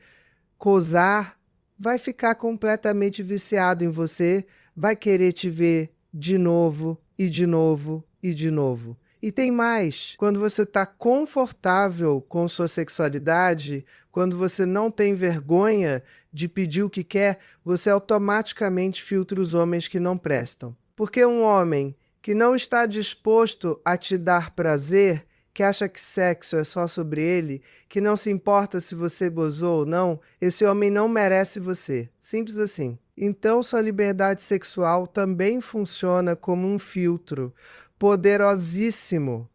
gozar vai ficar completamente viciado em você, vai querer te ver de novo e de novo e de novo. E tem mais, quando você está confortável com sua sexualidade, quando você não tem vergonha de pedir o que quer, você automaticamente filtra os homens que não prestam. Porque um homem que não está disposto a te dar prazer, que acha que sexo é só sobre ele, que não se importa se você gozou ou não, esse homem não merece você. Simples assim. Então, sua liberdade sexual também funciona como um filtro poderosíssimo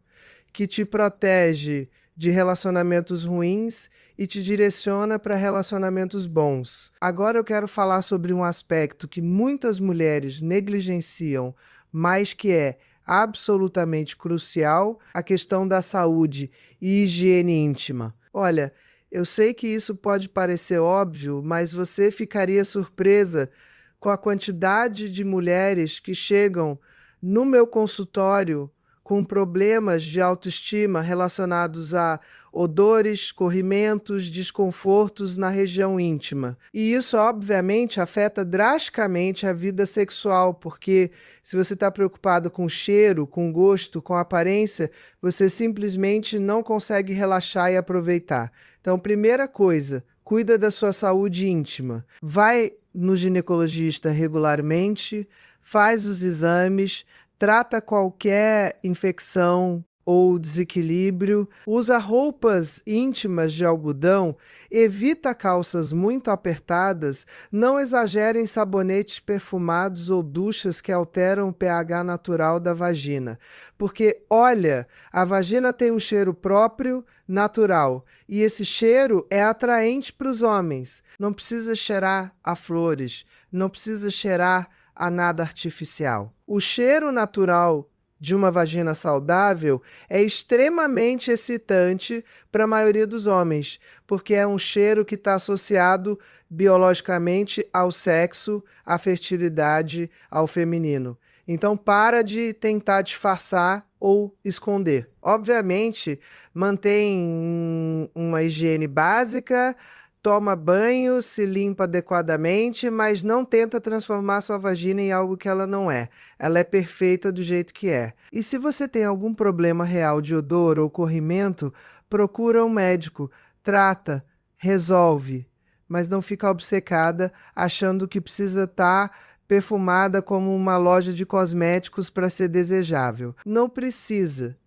que te protege de relacionamentos ruins e te direciona para relacionamentos bons. Agora eu quero falar sobre um aspecto que muitas mulheres negligenciam, mas que é absolutamente crucial, a questão da saúde e higiene íntima. Olha, eu sei que isso pode parecer óbvio, mas você ficaria surpresa com a quantidade de mulheres que chegam no meu consultório com problemas de autoestima relacionados a odores, corrimentos, desconfortos na região íntima. E isso, obviamente, afeta drasticamente a vida sexual, porque se você está preocupado com cheiro, com gosto, com aparência, você simplesmente não consegue relaxar e aproveitar. Então, primeira coisa, cuida da sua saúde íntima. Vai no ginecologista regularmente, faz os exames, trata qualquer infecção ou desequilíbrio, usa roupas íntimas de algodão, evita calças muito apertadas, não exagere em sabonetes perfumados ou duchas que alteram o pH natural da vagina. Porque, olha, a vagina tem um cheiro próprio, natural, e esse cheiro é atraente para os homens. Não precisa cheirar a flores, não precisa cheirar a nada artificial. O cheiro natural de uma vagina saudável é extremamente excitante para a maioria dos homens, porque é um cheiro que está associado biologicamente ao sexo, à fertilidade, ao feminino. Então, para de tentar disfarçar ou esconder. Obviamente, mantém uma higiene básica, toma banho, se limpa adequadamente, mas não tenta transformar sua vagina em algo que ela não é. Ela é perfeita do jeito que é. E se você tem algum problema real de odor ou corrimento, procura um médico, trata, resolve, mas não fica obcecada achando que precisa estar perfumada como uma loja de cosméticos para ser desejável. Não precisa.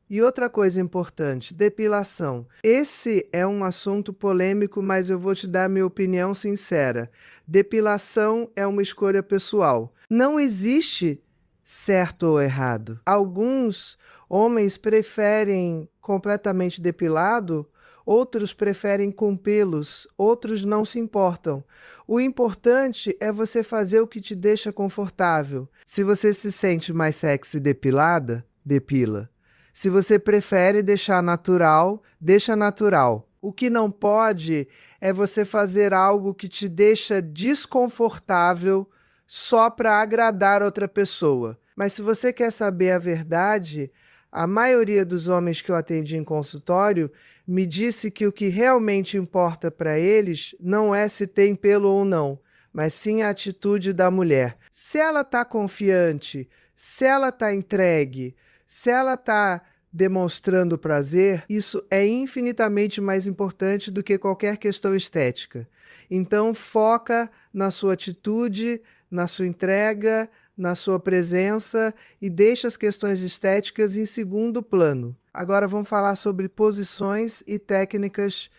E outra coisa importante, depilação. Esse é um assunto polêmico, mas eu vou te dar minha opinião sincera. Depilação é uma escolha pessoal. Não existe certo ou errado. Alguns homens preferem completamente depilado, outros preferem com pelos, outros não se importam. O importante é você fazer o que te deixa confortável. Se você se sente mais sexy depilada, depila. Se você prefere deixar natural, deixa natural. O que não pode é você fazer algo que te deixa desconfortável só para agradar outra pessoa. Mas se você quer saber a verdade, a maioria dos homens que eu atendi em consultório me disse que o que realmente importa para eles não é se tem pelo ou não, mas sim a atitude da mulher. Se ela está confiante, se ela está entregue, se ela está demonstrando prazer, isso é infinitamente mais importante do que qualquer questão estética. Então, foca na sua atitude, na sua entrega, na sua presença e deixa as questões estéticas em segundo plano. Agora vamos falar sobre posições e técnicas,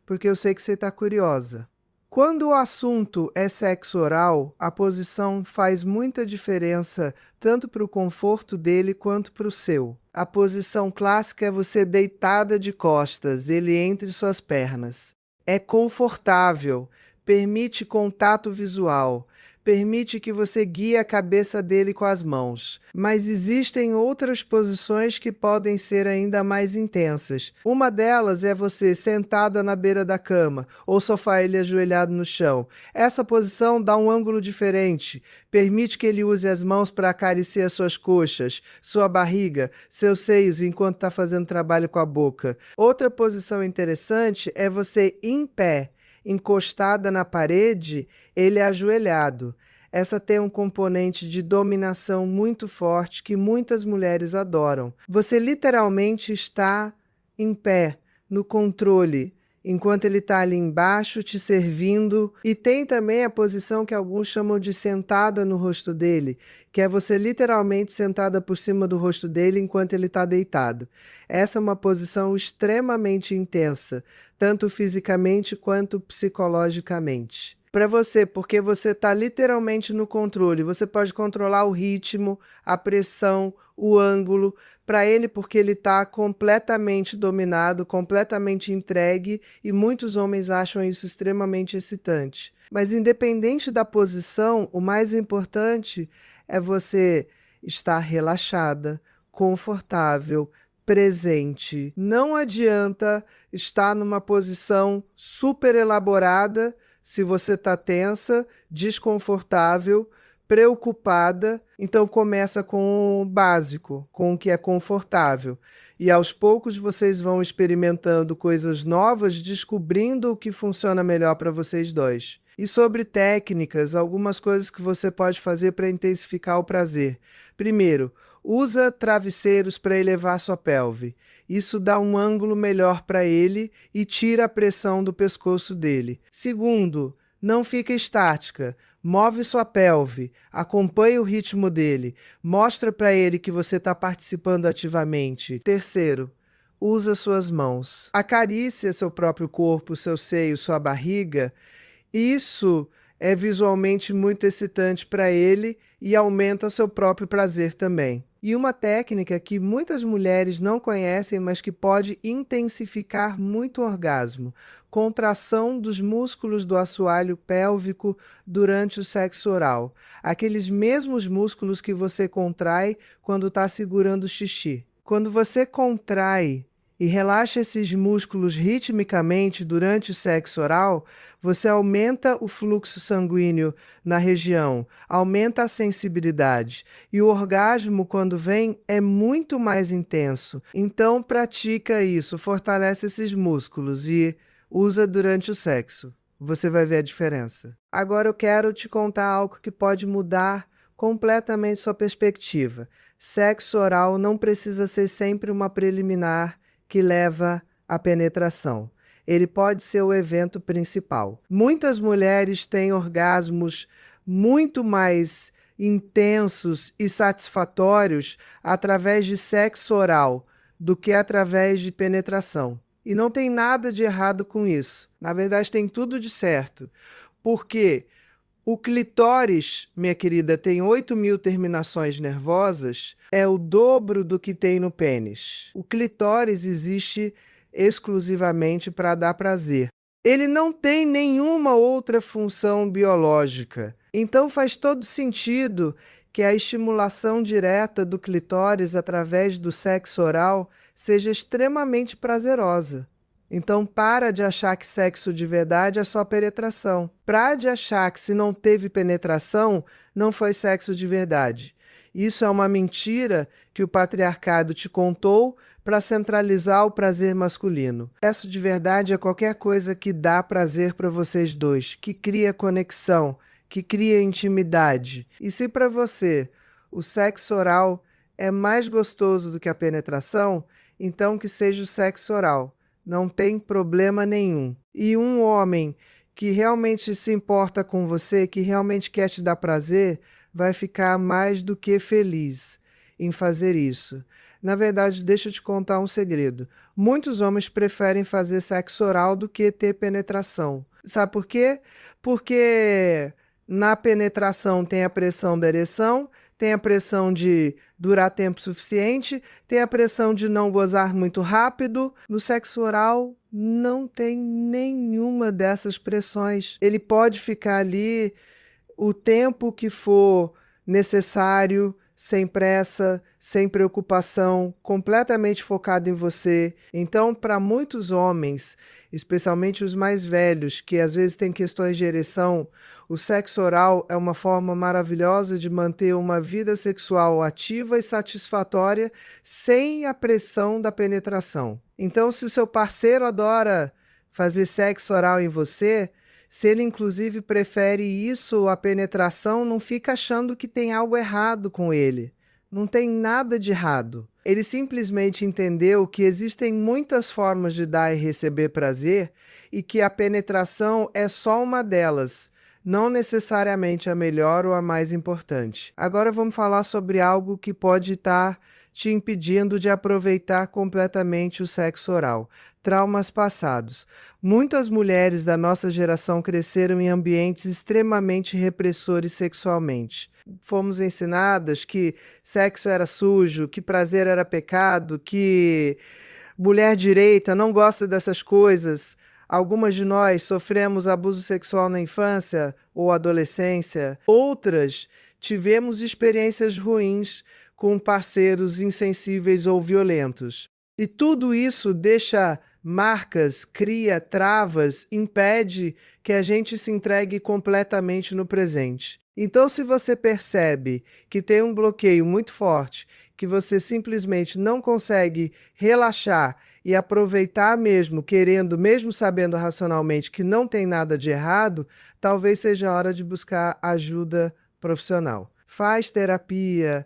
porque eu sei que você está curiosa. Quando o assunto é sexo oral, a posição faz muita diferença tanto para o conforto dele quanto para o seu. A posição clássica é você deitada de costas, ele entre suas pernas. É confortável, permite contato visual, permite que você guie a cabeça dele com as mãos. Mas existem outras posições que podem ser ainda mais intensas. Uma delas é você sentada na beira da cama ou sofá ele ajoelhado no chão. Essa posição dá um ângulo diferente, permite que ele use as mãos para acariciar suas coxas, sua barriga, seus seios enquanto está fazendo trabalho com a boca. Outra posição interessante é você em pé, encostada na parede, ele é ajoelhado. Essa tem um componente de dominação muito forte que muitas mulheres adoram. Você literalmente está em pé, no controle, enquanto ele está ali embaixo te servindo. E tem também a posição que alguns chamam de sentada no rosto dele, que é você literalmente sentada por cima do rosto dele enquanto ele está deitado. Essa é uma posição extremamente intensa, tanto fisicamente quanto psicologicamente. Para você, porque você está literalmente no controle, você pode controlar o ritmo, a pressão, o ângulo. Para ele, porque ele está completamente dominado, completamente entregue, e muitos homens acham isso extremamente excitante. Mas independente da posição, o mais importante é você estar relaxada, confortável, presente. Não adianta estar numa posição super elaborada se você está tensa, desconfortável, preocupada. Então começa com o básico, com o que é confortável. E aos poucos vocês vão experimentando coisas novas, descobrindo o que funciona melhor para vocês dois. E sobre técnicas, algumas coisas que você pode fazer para intensificar o prazer. Primeiro, usa travesseiros para elevar sua pelve. Isso dá um ângulo melhor para ele e tira a pressão do pescoço dele. Segundo, não fica estática. Move sua pelve, acompanhe o ritmo dele, mostra para ele que você está participando ativamente. Terceiro, usa suas mãos. Acaricie seu próprio corpo, seu seio, sua barriga. Isso é visualmente muito excitante para ele e aumenta seu próprio prazer também. E uma técnica que muitas mulheres não conhecem, mas que pode intensificar muito o orgasmo: contração dos músculos do assoalho pélvico durante o sexo oral. Aqueles mesmos músculos que você contrai quando está segurando o xixi. Quando você contrai e relaxa esses músculos ritmicamente durante o sexo oral, você aumenta o fluxo sanguíneo na região, aumenta a sensibilidade. E o orgasmo, quando vem, é muito mais intenso. Então, pratica isso, fortalece esses músculos e usa durante o sexo. Você vai ver a diferença. Agora eu quero te contar algo que pode mudar completamente sua perspectiva. Sexo oral não precisa ser sempre uma preliminar que leva à penetração. Ele pode ser o evento principal. Muitas mulheres têm orgasmos muito mais intensos e satisfatórios através de sexo oral do que através de penetração. E não tem nada de errado com isso. Na verdade, tem tudo de certo. Porque o clitóris, minha querida, tem 8.000 terminações nervosas, é o dobro do que tem no pênis. O clitóris existe exclusivamente para dar prazer. Ele não tem nenhuma outra função biológica. Então faz todo sentido que a estimulação direta do clitóris através do sexo oral seja extremamente prazerosa. Então para de achar que sexo de verdade é só penetração. Para de achar que se não teve penetração, não foi sexo de verdade. Isso é uma mentira que o patriarcado te contou para centralizar o prazer masculino. Sexo de verdade é qualquer coisa que dá prazer para vocês dois, que cria conexão, que cria intimidade. E se para você o sexo oral é mais gostoso do que a penetração, então que seja o sexo oral. Não tem problema nenhum. E um homem que realmente se importa com você, que realmente quer te dar prazer, vai ficar mais do que feliz em fazer isso. Na verdade, deixa eu te contar um segredo. Muitos homens preferem fazer sexo oral do que ter penetração. Sabe por quê? Porque na penetração tem a pressão da ereção, tem a pressão de durar tempo suficiente, tem a pressão de não gozar muito rápido. No sexo oral não tem nenhuma dessas pressões. Ele pode ficar ali o tempo que for necessário, sem pressa, sem preocupação, completamente focado em você. Então, para muitos homens, especialmente os mais velhos, que às vezes têm questões de ereção, o sexo oral é uma forma maravilhosa de manter uma vida sexual ativa e satisfatória sem a pressão da penetração. Então, se seu parceiro adora fazer sexo oral em você, se ele inclusive prefere isso à penetração, não fica achando que tem algo errado com ele. Não tem nada de errado. Ele simplesmente entendeu que existem muitas formas de dar e receber prazer e que a penetração é só uma delas, não necessariamente a melhor ou a mais importante. Agora vamos falar sobre algo que pode estar te impedindo de aproveitar completamente o sexo oral. Traumas passados. Muitas mulheres da nossa geração cresceram em ambientes extremamente repressores sexualmente. Fomos ensinadas que sexo era sujo, que prazer era pecado, que mulher direita não gosta dessas coisas. Algumas de nós sofremos abuso sexual na infância ou adolescência. Outras tivemos experiências ruins com parceiros insensíveis ou violentos. E tudo isso deixa marcas, cria travas, impede que a gente se entregue completamente no presente. Então, se você percebe que tem um bloqueio muito forte, que você simplesmente não consegue relaxar e aproveitar mesmo, querendo, mesmo sabendo racionalmente que não tem nada de errado, talvez seja a hora de buscar ajuda profissional. Faz terapia,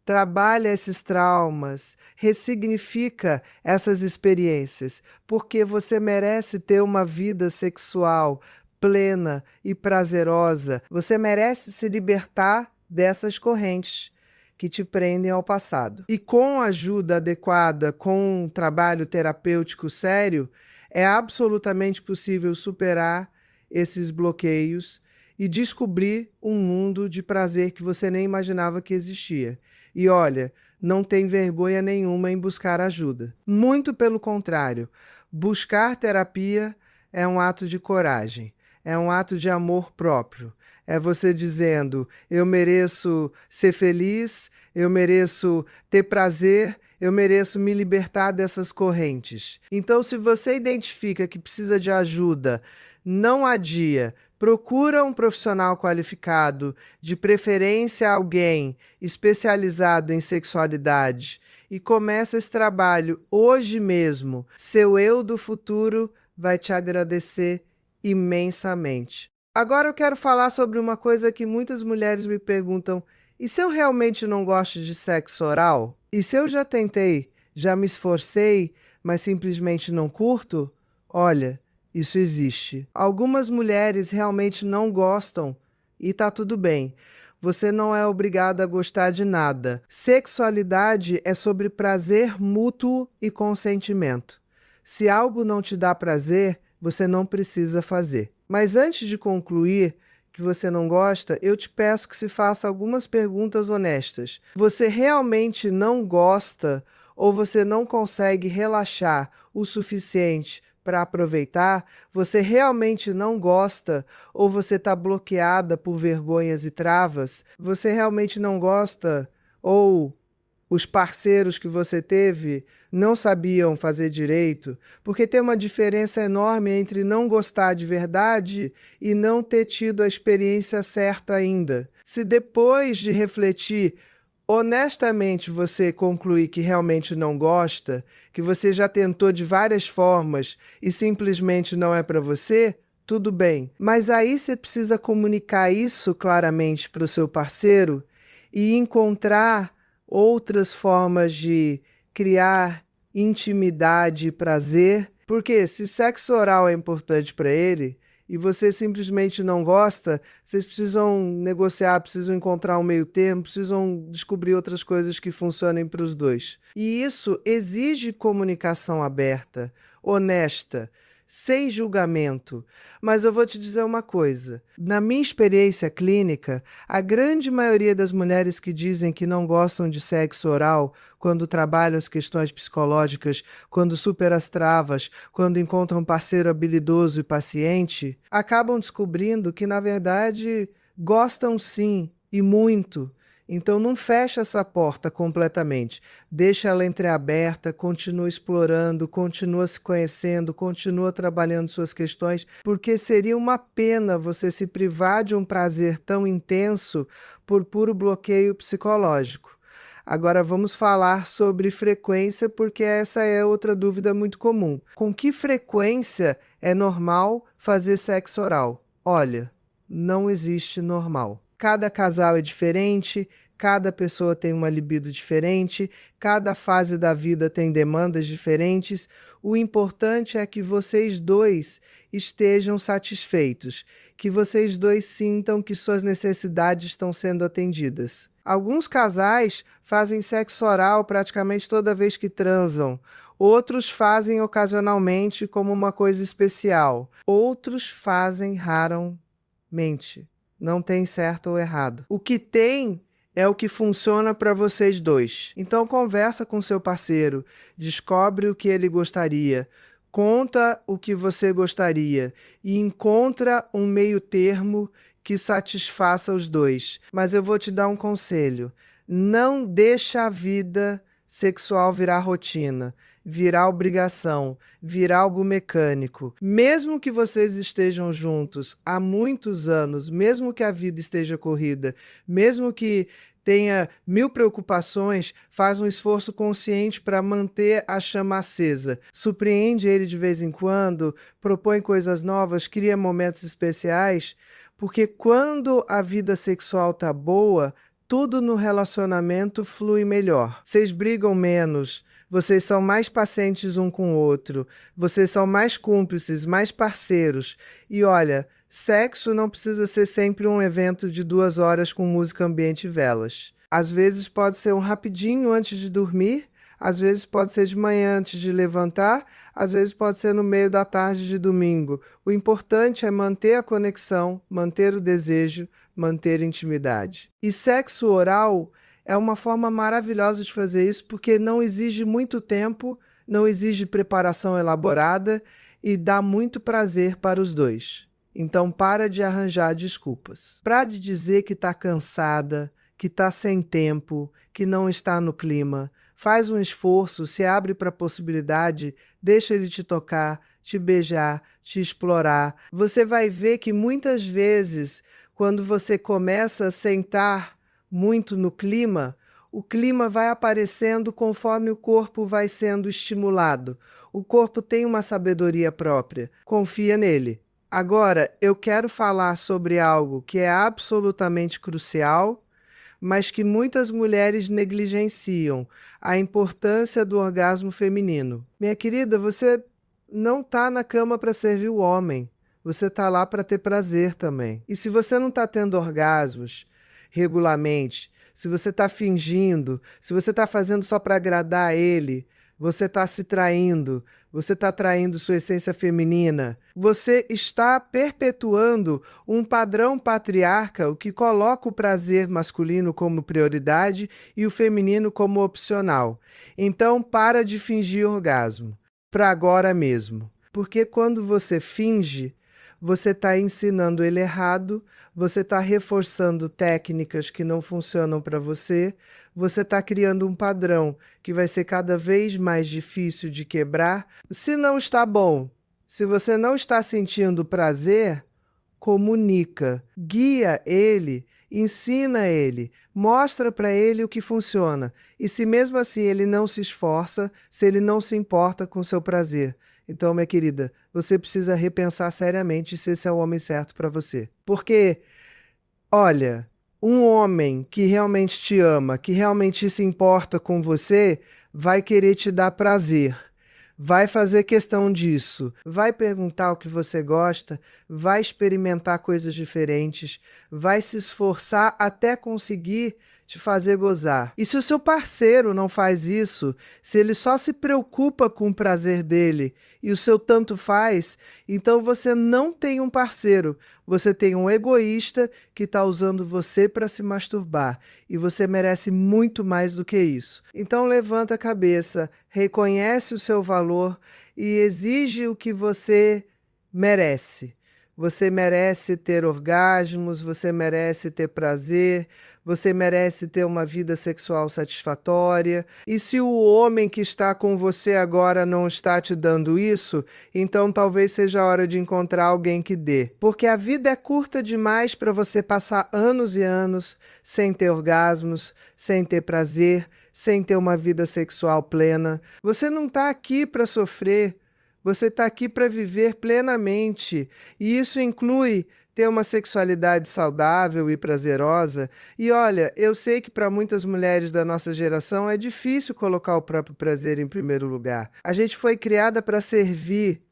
trabalha esses traumas, ressignifica essas experiências, porque você merece ter uma vida sexual plena e prazerosa. Você merece se libertar dessas correntes que te prendem ao passado. E com ajuda adequada, com um trabalho terapêutico sério, é absolutamente possível superar esses bloqueios e descobrir um mundo de prazer que você nem imaginava que existia. E olha, não tem vergonha nenhuma em buscar ajuda. Muito pelo contrário, buscar terapia é um ato de coragem, é um ato de amor próprio. É você dizendo, eu mereço ser feliz, eu mereço ter prazer, eu mereço me libertar dessas correntes. Então, se você identifica que precisa de ajuda, não adia. Procura um profissional qualificado, de preferência alguém especializado em sexualidade, e começa esse trabalho hoje mesmo. Seu eu do futuro vai te agradecer imensamente. Agora eu quero falar sobre uma coisa que muitas mulheres me perguntam: e se eu realmente não gosto de sexo oral? E se eu já tentei, já me esforcei, mas simplesmente não curto? Olha, isso existe. Algumas mulheres realmente não gostam e tá tudo bem. Você não é obrigada a gostar de nada. Sexualidade é sobre prazer mútuo e consentimento. Se algo não te dá prazer, você não precisa fazer. Mas antes de concluir que você não gosta, eu te peço que se faça algumas perguntas honestas. Você realmente não gosta ou você não consegue relaxar o suficiente para aproveitar? Você realmente não gosta ou você está bloqueada por vergonhas e travas? Você realmente não gosta ou os parceiros que você teve não sabiam fazer direito? Porque tem uma diferença enorme entre não gostar de verdade e não ter tido a experiência certa ainda. Se depois de refletir, honestamente você concluir que realmente não gosta, que você já tentou de várias formas e simplesmente não é para você, tudo bem. Mas aí você precisa comunicar isso claramente para o seu parceiro e encontrar outras formas de criar intimidade e prazer, porque se sexo oral é importante para ele, e você simplesmente não gosta, vocês precisam negociar, precisam encontrar um meio termo, precisam descobrir outras coisas que funcionem para os dois. E isso exige comunicação aberta, honesta, sem julgamento. Mas eu vou te dizer uma coisa. Na minha experiência clínica, a grande maioria das mulheres que dizem que não gostam de sexo oral, quando trabalham as questões psicológicas, quando superam as travas, quando encontram um parceiro habilidoso e paciente, acabam descobrindo que, na verdade, gostam sim, e muito. Então não fecha essa porta completamente, deixa ela entreaberta, continua explorando, continua se conhecendo, continua trabalhando suas questões, porque seria uma pena você se privar de um prazer tão intenso por puro bloqueio psicológico. Agora vamos falar sobre frequência, porque essa é outra dúvida muito comum. Com que frequência é normal fazer sexo oral? Olha, não existe normal. Cada casal é diferente, cada pessoa tem uma libido diferente, cada fase da vida tem demandas diferentes. O importante é que vocês dois estejam satisfeitos, que vocês dois sintam que suas necessidades estão sendo atendidas. Alguns casais fazem sexo oral praticamente toda vez que transam. Outros fazem ocasionalmente como uma coisa especial. Outros fazem raramente. Não tem certo ou errado. O que tem é o que funciona para vocês dois. Então conversa com seu parceiro, descobre o que ele gostaria, conta o que você gostaria e encontra um meio termo que satisfaça os dois. Mas eu vou te dar um conselho: não deixa a vida sexual virar rotina, virar obrigação, virar algo mecânico. Mesmo que vocês estejam juntos há muitos anos, mesmo que a vida esteja corrida, mesmo que tenha 1000 preocupações, faz um esforço consciente para manter a chama acesa. Surpreende ele de vez em quando, propõe coisas novas, cria momentos especiais, porque quando a vida sexual tá boa, tudo no relacionamento flui melhor. Vocês brigam menos, vocês são mais pacientes um com o outro, vocês são mais cúmplices, mais parceiros. E olha, sexo não precisa ser sempre um evento de 2 horas com música ambiente e velas. Às vezes pode ser um rapidinho antes de dormir, às vezes pode ser de manhã antes de levantar, às vezes pode ser no meio da tarde de domingo. O importante é manter a conexão, manter o desejo, manter a intimidade. E sexo oral é uma forma maravilhosa de fazer isso, porque não exige muito tempo, não exige preparação elaborada e dá muito prazer para os dois. Então para de arranjar desculpas. Para de dizer que está cansada, que está sem tempo, que não está no clima. Faz um esforço, se abre para a possibilidade, deixa ele te tocar, te beijar, te explorar. Você vai ver que muitas vezes, quando você começa a sentar muito no clima, o clima vai aparecendo conforme o corpo vai sendo estimulado. O corpo tem uma sabedoria própria. Confia nele. Agora, eu quero falar sobre algo que é absolutamente crucial, mas que muitas mulheres negligenciam: a importância do orgasmo feminino. Minha querida, você não está na cama para servir o homem. Você está lá para ter prazer também. E se você não está tendo orgasmos regularmente, se você está fingindo, se você está fazendo só para agradar ele, você está se traindo, você está traindo sua essência feminina, você está perpetuando um padrão patriarcal que coloca o prazer masculino como prioridade e o feminino como opcional. Então para de fingir orgasmo, para agora mesmo. Porque quando você finge, você está ensinando ele errado, você está reforçando técnicas que não funcionam para você, você está criando um padrão que vai ser cada vez mais difícil de quebrar. Se não está bom, se você não está sentindo prazer, comunica, guia ele, ensina ele, mostra para ele o que funciona. E se mesmo assim ele não se esforça, se ele não se importa com o seu prazer, então, minha querida, você precisa repensar seriamente se esse é o homem certo para você. Porque, olha, um homem que realmente te ama, que realmente se importa com você, vai querer te dar prazer, vai fazer questão disso, vai perguntar o que você gosta, vai experimentar coisas diferentes, vai se esforçar até conseguir te fazer gozar. E se o seu parceiro não faz isso, se ele só se preocupa com o prazer dele e o seu tanto faz, então você não tem um parceiro, você tem um egoísta que está usando você para se masturbar. E você merece muito mais do que isso. Então levanta a cabeça, reconhece o seu valor e exige o que você merece. Você merece ter orgasmos, você merece ter prazer, você merece ter uma vida sexual satisfatória. E se o homem que está com você agora não está te dando isso, então talvez seja a hora de encontrar alguém que dê. Porque a vida é curta demais para você passar anos e anos sem ter orgasmos, sem ter prazer, sem ter uma vida sexual plena. Você não está aqui para sofrer. Você está aqui para viver plenamente, e isso inclui ter uma sexualidade saudável e prazerosa. E olha, eu sei que para muitas mulheres da nossa geração é difícil colocar o próprio prazer em primeiro lugar. A gente foi criada para servir,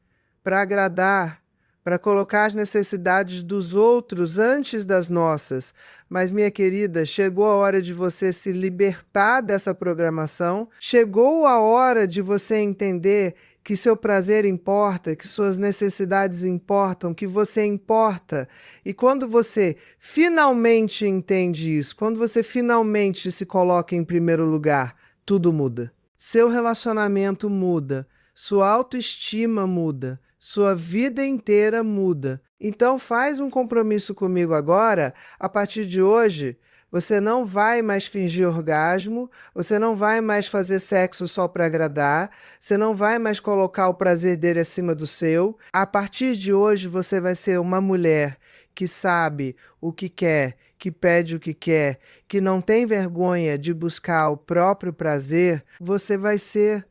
para agradar, para colocar as necessidades dos outros antes das nossas. Mas, minha querida, chegou a hora de você se libertar dessa programação, chegou a hora de você entender que seu prazer importa, que suas necessidades importam, que você importa. E quando você finalmente entende isso, quando você finalmente se coloca em primeiro lugar, tudo muda. Seu relacionamento muda, sua autoestima muda, sua vida inteira muda. Então faz um compromisso comigo agora, a partir de hoje. Você não vai mais fingir orgasmo, você não vai mais fazer sexo só para agradar, você não vai mais colocar o prazer dele acima do seu. A partir de hoje, você vai ser uma mulher que sabe o que quer, que pede o que quer, que não tem vergonha de buscar o próprio prazer. Você vai ser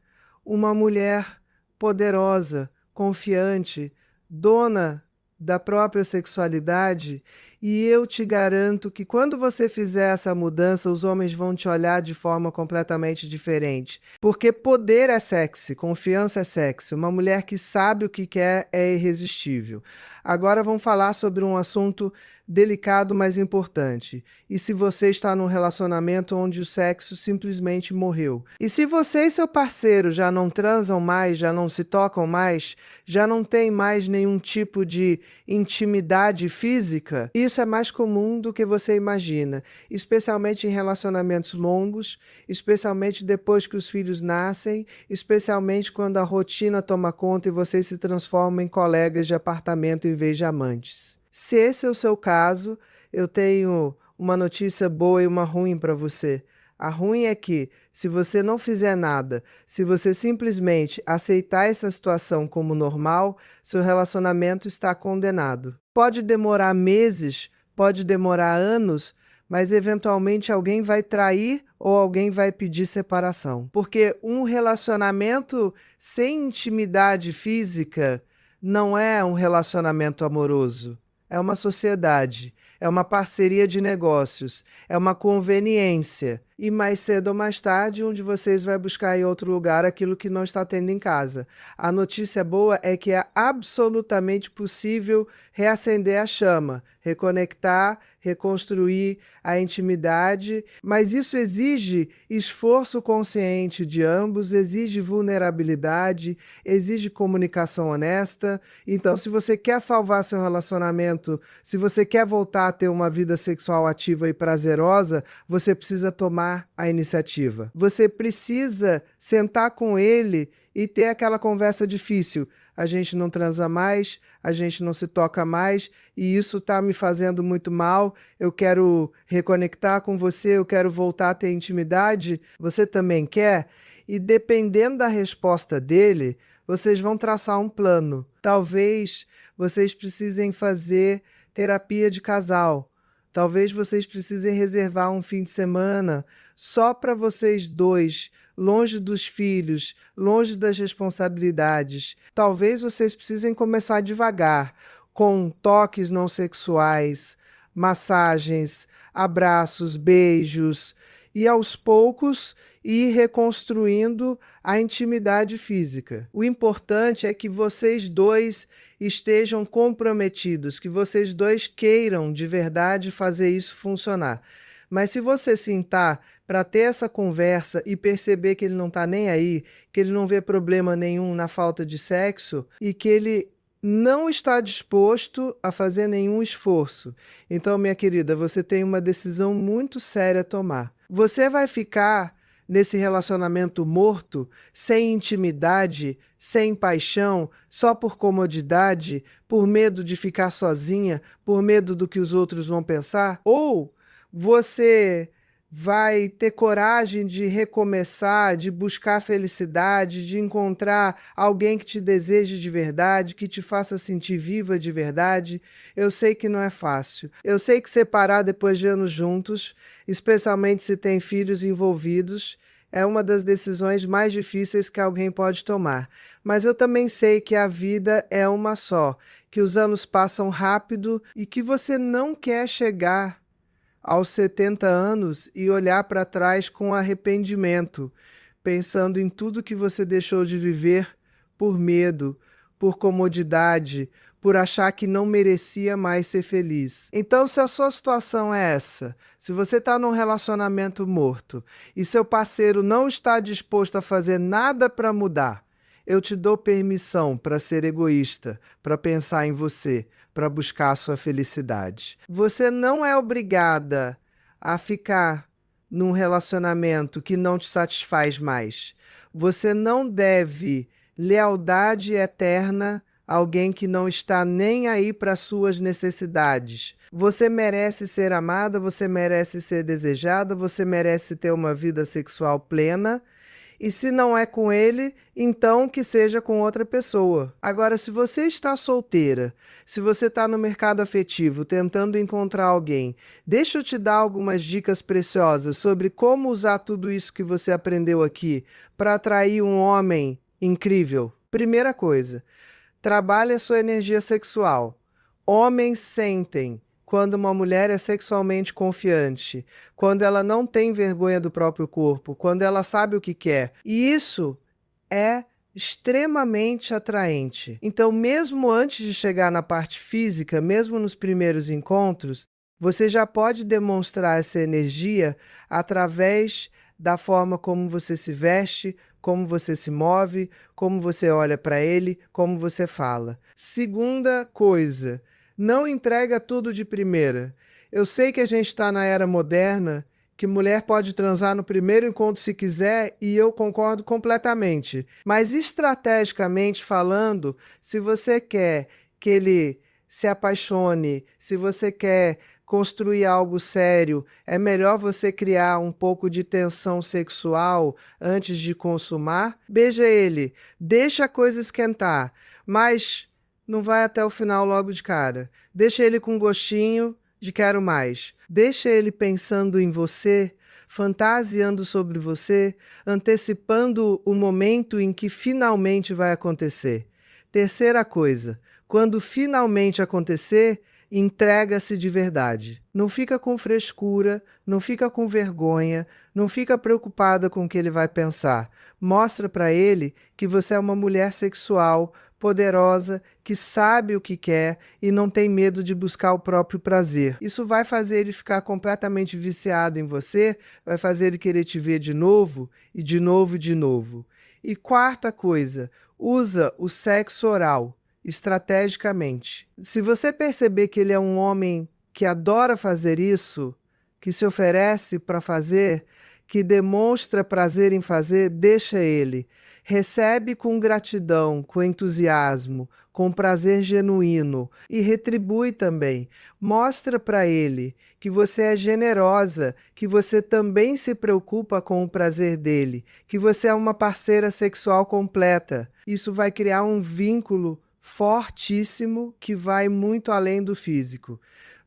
uma mulher poderosa, confiante, dona da própria sexualidade. E eu te garanto que quando você fizer essa mudança, os homens vão te olhar de forma completamente diferente. Porque poder é sexy, confiança é sexy. Uma mulher que sabe o que quer é irresistível. Agora vamos falar sobre um assunto delicado, mas importante. E se você está num relacionamento onde o sexo simplesmente morreu? E se você e seu parceiro já não transam mais, já não se tocam mais, já não tem mais nenhum tipo de intimidade física, isso é mais comum do que você imagina, especialmente em relacionamentos longos, especialmente depois que os filhos nascem, especialmente quando a rotina toma conta e vocês se transformam em colegas de apartamento em vez de amantes. Se esse é o seu caso, eu tenho uma notícia boa e uma ruim para você. A ruim é que, se você não fizer nada, se você simplesmente aceitar essa situação como normal, seu relacionamento está condenado. Pode demorar meses, pode demorar anos, mas eventualmente alguém vai trair ou alguém vai pedir separação. Porque um relacionamento sem intimidade física não é um relacionamento amoroso. É uma sociedade, é uma parceria de negócios, é uma conveniência. E mais cedo ou mais tarde, um de vocês vai buscar em outro lugar aquilo que não está tendo em casa. A notícia boa é que é absolutamente possível reacender a chama, reconectar, reconstruir a intimidade, mas isso exige esforço consciente de ambos, exige vulnerabilidade, exige comunicação honesta. Então, se você quer salvar seu relacionamento, se você quer voltar a ter uma vida sexual ativa e prazerosa, você precisa tomar a iniciativa. Você precisa sentar com ele e ter aquela conversa difícil. A gente não transa mais, a gente não se toca mais e isso está me fazendo muito mal. Eu quero reconectar com você, eu quero voltar a ter intimidade. Você também quer? E dependendo da resposta dele, vocês vão traçar um plano. Talvez vocês precisem fazer terapia de casal. Talvez vocês precisem reservar um fim de semana só para vocês dois, longe dos filhos, longe das responsabilidades. Talvez vocês precisem começar devagar, com toques não sexuais, massagens, abraços, beijos, e aos poucos e ir reconstruindo a intimidade física. O importante é que vocês dois estejam comprometidos, que vocês dois queiram de verdade fazer isso funcionar. Mas se você sentar para ter essa conversa e perceber que ele não está nem aí, que ele não vê problema nenhum na falta de sexo e que ele não está disposto a fazer nenhum esforço. Então, minha querida, você tem uma decisão muito séria a tomar. Você vai ficar nesse relacionamento morto, sem intimidade, sem paixão, só por comodidade, por medo de ficar sozinha, por medo do que os outros vão pensar? Ou você vai ter coragem de recomeçar, de buscar felicidade, de encontrar alguém que te deseje de verdade, que te faça sentir viva de verdade? Eu sei que não é fácil. Eu sei que separar depois de anos juntos, especialmente se tem filhos envolvidos, é uma das decisões mais difíceis que alguém pode tomar. Mas eu também sei que a vida é uma só, que os anos passam rápido e que você não quer chegar aos 70 anos e olhar para trás com arrependimento, pensando em tudo que você deixou de viver por medo, por comodidade, por achar que não merecia mais ser feliz. Então, se a sua situação é essa, se você está num relacionamento morto e seu parceiro não está disposto a fazer nada para mudar, eu te dou permissão para ser egoísta, para pensar em você, para buscar a sua felicidade. Você não é obrigada a ficar num relacionamento que não te satisfaz mais. Você não deve lealdade eterna a alguém que não está nem aí para suas necessidades. Você merece ser amada, você merece ser desejada, você merece ter uma vida sexual plena. E se não é com ele, então que seja com outra pessoa. Agora, se você está solteira, se você está no mercado afetivo tentando encontrar alguém, deixa eu te dar algumas dicas preciosas sobre como usar tudo isso que você aprendeu aqui para atrair um homem incrível. Primeira coisa, trabalhe a sua energia sexual. Homens sentem quando uma mulher é sexualmente confiante, quando ela não tem vergonha do próprio corpo, quando ela sabe o que quer. E isso é extremamente atraente. Então, mesmo antes de chegar na parte física, mesmo nos primeiros encontros, você já pode demonstrar essa energia através da forma como você se veste, como você se move, como você olha para ele, como você fala. Segunda coisa, não entrega tudo de primeira. Eu sei que a gente está na era moderna, que mulher pode transar no primeiro encontro se quiser, e eu concordo completamente. Mas estrategicamente falando, se você quer que ele se apaixone, se você quer construir algo sério, é melhor você criar um pouco de tensão sexual antes de consumar. Beija ele, deixa a coisa esquentar, mas não vai até o final logo de cara. Deixa ele com gostinho de quero mais. Deixa ele pensando em você, fantasiando sobre você, antecipando o momento em que finalmente vai acontecer. Terceira coisa, quando finalmente acontecer, entrega-se de verdade. Não fica com frescura, não fica com vergonha, não fica preocupada com o que ele vai pensar. Mostra para ele que você é uma mulher sexual, poderosa, que sabe o que quer e não tem medo de buscar o próprio prazer. Isso vai fazer ele ficar completamente viciado em você, vai fazer ele querer te ver de novo e de novo e de novo. E quarta coisa, usa o sexo oral estrategicamente. Se você perceber que ele é um homem que adora fazer isso, que se oferece para fazer, que demonstra prazer em fazer, deixa ele. Recebe com gratidão, com entusiasmo, com prazer genuíno e retribui também. Mostra para ele que você é generosa, que você também se preocupa com o prazer dele, que você é uma parceira sexual completa. Isso vai criar um vínculo fortíssimo que vai muito além do físico.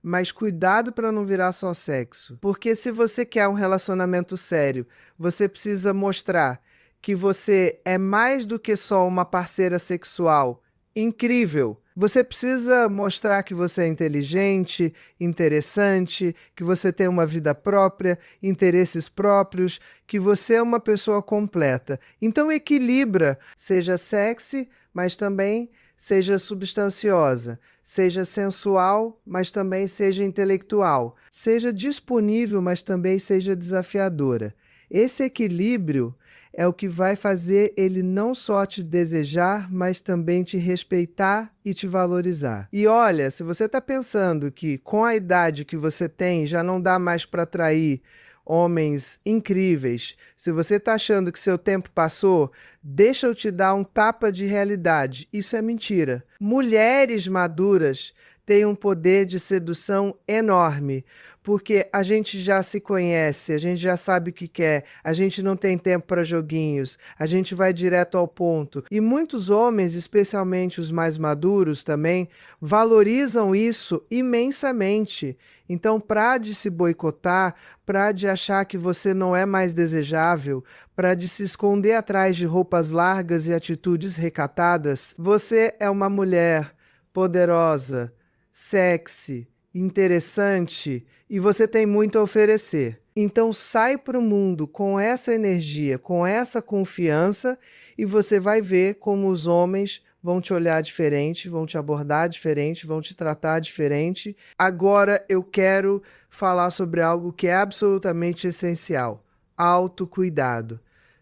Mas cuidado para não virar só sexo. Porque se você quer um relacionamento sério, você precisa mostrar que você é mais do que só uma parceira sexual incrível, Você precisa mostrar que você é inteligente, interessante, que você tem uma vida própria, interesses próprios, que você é uma pessoa completa. Então equilibra, seja sexy, mas também seja substanciosa, seja sensual, mas também seja intelectual, seja disponível, mas também seja desafiadora. Esse equilíbrio é o que vai fazer ele não só te desejar, mas também te respeitar e te valorizar. E olha, se você está pensando que com a idade que você tem já não dá mais para atrair homens incríveis, se você está achando que seu tempo passou, deixa eu te dar um tapa de realidade. Isso é mentira. Mulheres maduras têm um poder de sedução enorme, porque a gente já se conhece, a gente já sabe o que quer, a gente não tem tempo para joguinhos, a gente vai direto ao ponto. E muitos homens, especialmente os mais maduros também, valorizam isso imensamente. Então, para de se boicotar, para de achar que você não é mais desejável, para de se esconder atrás de roupas largas e atitudes recatadas, você é uma mulher poderosa, sexy, interessante e você tem muito a oferecer. Então sai para o mundo com essa energia, com essa confiança e você vai ver como os homens vão te olhar diferente, vão te abordar diferente, vão te tratar diferente. Agora eu quero falar sobre algo que é absolutamente essencial: autocuidado.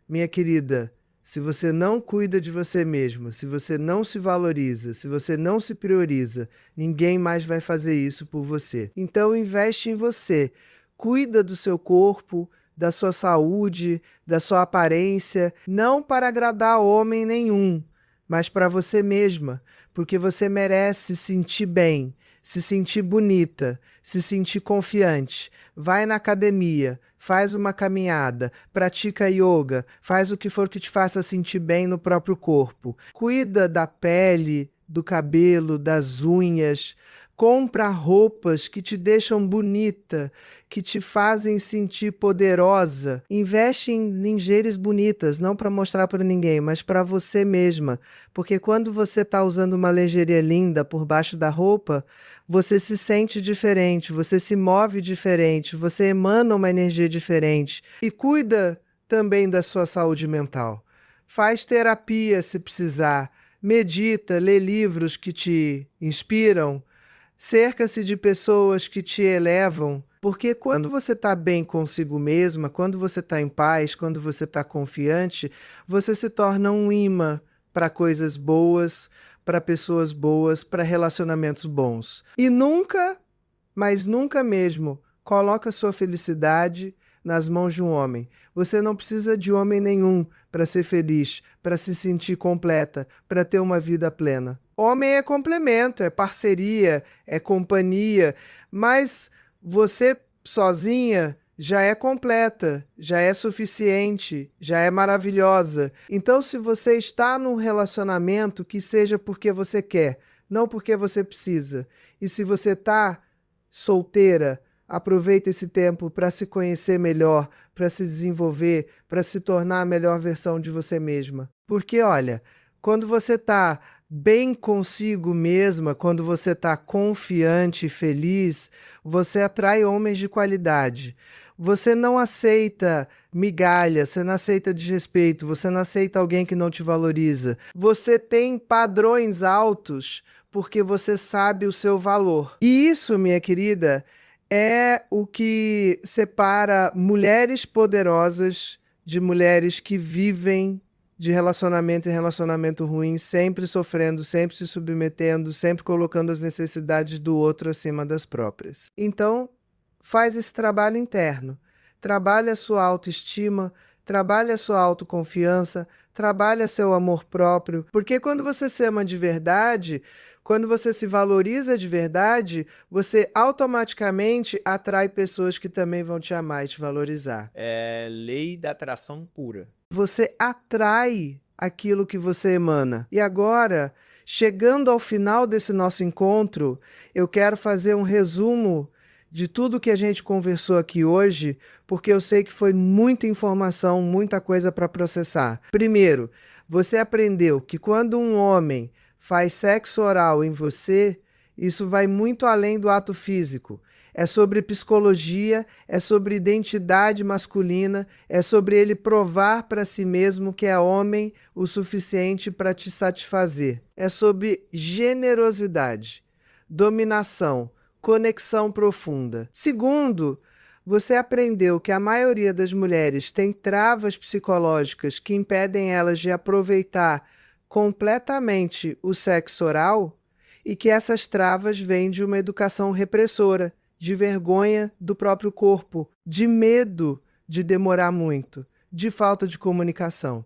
Minha querida, se você não cuida de você mesma, se você não se valoriza, se você não se prioriza, ninguém mais vai fazer isso por você. Então investe em você. Cuida do seu corpo, da sua saúde, da sua aparência, não para agradar homem nenhum, mas para você mesma, porque você merece se sentir bem, se sentir bonita, se sentir confiante. Vai na academia, faz uma caminhada, pratica yoga, faz o que for que te faça sentir bem no próprio corpo. Cuida da pele, do cabelo, das unhas. Compra roupas que te deixam bonita, que te fazem sentir poderosa. Investe em lingeries bonitas, não para mostrar para ninguém, mas para você mesma. Porque quando você está usando uma lingerie linda por baixo da roupa, você se sente diferente, você se move diferente, você emana uma energia diferente. E cuida também da sua saúde mental. Faz terapia se precisar. Medita, lê livros que te inspiram. Cerca-se de pessoas que te elevam, porque quando você está bem consigo mesma, quando você está em paz, quando você está confiante, você se torna um imã para coisas boas, para pessoas boas, para relacionamentos bons. E nunca, mas nunca mesmo, coloca sua felicidade nas mãos de um homem. Você não precisa de homem nenhum para ser feliz, para se sentir completa, para ter uma vida plena. Homem é complemento, é parceria, é companhia, mas você sozinha já é completa, já é suficiente, já é maravilhosa. Então, se você está num relacionamento, que seja porque você quer, não porque você precisa. E se você está solteira, aproveita esse tempo para se conhecer melhor, para se desenvolver, para se tornar a melhor versão de você mesma. Porque, olha, quando você está bem consigo mesma, quando você está confiante e feliz, você atrai homens de qualidade. Você não aceita migalha, você não aceita desrespeito, você não aceita alguém que não te valoriza. Você tem padrões altos porque você sabe o seu valor. E isso, minha querida, é o que separa mulheres poderosas de mulheres que vivem de relacionamento em relacionamento ruim, sempre sofrendo, sempre se submetendo, sempre colocando as necessidades do outro acima das próprias. Então, faz esse trabalho interno. Trabalha a sua autoestima, trabalha a sua autoconfiança, trabalha seu amor próprio, porque quando você se ama de verdade, quando você se valoriza de verdade, você automaticamente atrai pessoas que também vão te amar e te valorizar. É lei da atração pura. Você atrai aquilo que você emana. E agora, chegando ao final desse nosso encontro, eu quero fazer um resumo de tudo que a gente conversou aqui hoje, porque eu sei que foi muita informação, muita coisa para processar. Primeiro, você aprendeu que quando um homem faz sexo oral em você, isso vai muito além do ato físico. É sobre psicologia, é sobre identidade masculina, é sobre ele provar para si mesmo que é homem o suficiente para te satisfazer. É sobre generosidade, dominação, conexão profunda. Segundo, você aprendeu que a maioria das mulheres tem travas psicológicas que impedem elas de aproveitar completamente o sexo oral e que essas travas vêm de uma educação repressora, de vergonha do próprio corpo, de medo de demorar muito, de falta de comunicação.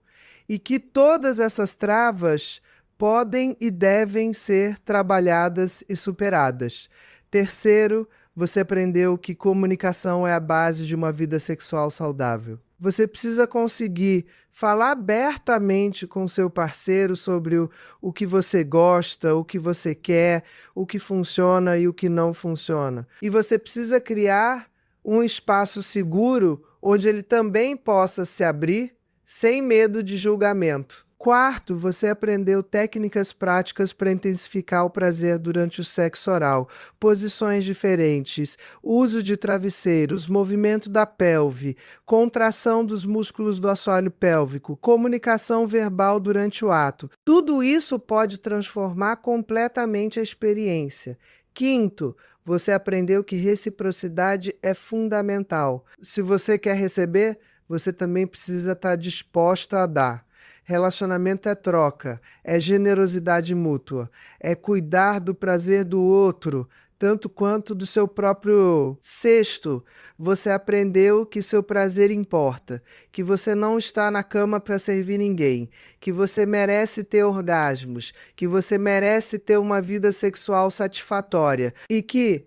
E que todas essas travas podem e devem ser trabalhadas e superadas. Terceiro, você aprendeu que comunicação é a base de uma vida sexual saudável. Você precisa conseguir falar abertamente com seu parceiro sobre o que você gosta, o que você quer, o que funciona e o que não funciona. E você precisa criar um espaço seguro onde ele também possa se abrir sem medo de julgamento. Quarto, você aprendeu técnicas práticas para intensificar o prazer durante o sexo oral, posições diferentes, uso de travesseiros, movimento da pelve, contração dos músculos do assoalho pélvico, comunicação verbal durante o ato. Tudo isso pode transformar completamente a experiência. Quinto, você aprendeu que reciprocidade é fundamental. Se você quer receber, você também precisa estar disposta a dar. Relacionamento é troca, é generosidade mútua, é cuidar do prazer do outro, tanto quanto do seu próprio. Sexto, você aprendeu que seu prazer importa, que você não está na cama para servir ninguém, que você merece ter orgasmos, que você merece ter uma vida sexual satisfatória e que,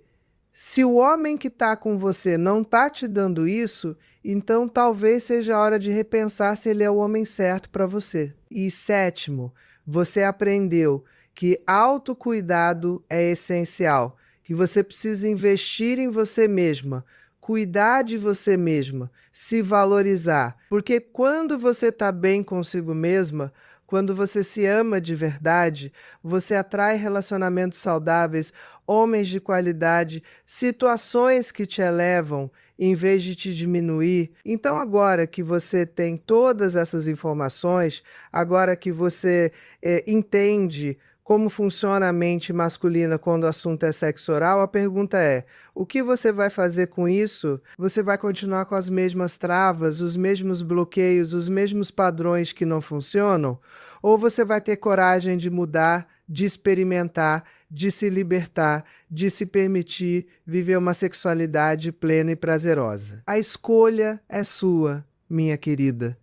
se o homem que está com você não está te dando isso, então talvez seja a hora de repensar se ele é o homem certo para você. E sétimo, você aprendeu que autocuidado é essencial, que você precisa investir em você mesma, cuidar de você mesma, se valorizar. Porque quando você está bem consigo mesma, quando você se ama de verdade, você atrai relacionamentos saudáveis, homens de qualidade, situações que te elevam em vez de te diminuir. Então, agora que você tem todas essas informações, agora que você entende como funciona a mente masculina quando o assunto é sexo oral, a pergunta é: o que você vai fazer com isso? Você vai continuar com as mesmas travas, os mesmos bloqueios, os mesmos padrões que não funcionam? Ou você vai ter coragem de mudar, de experimentar, de se libertar, de se permitir viver uma sexualidade plena e prazerosa? A escolha é sua, minha querida.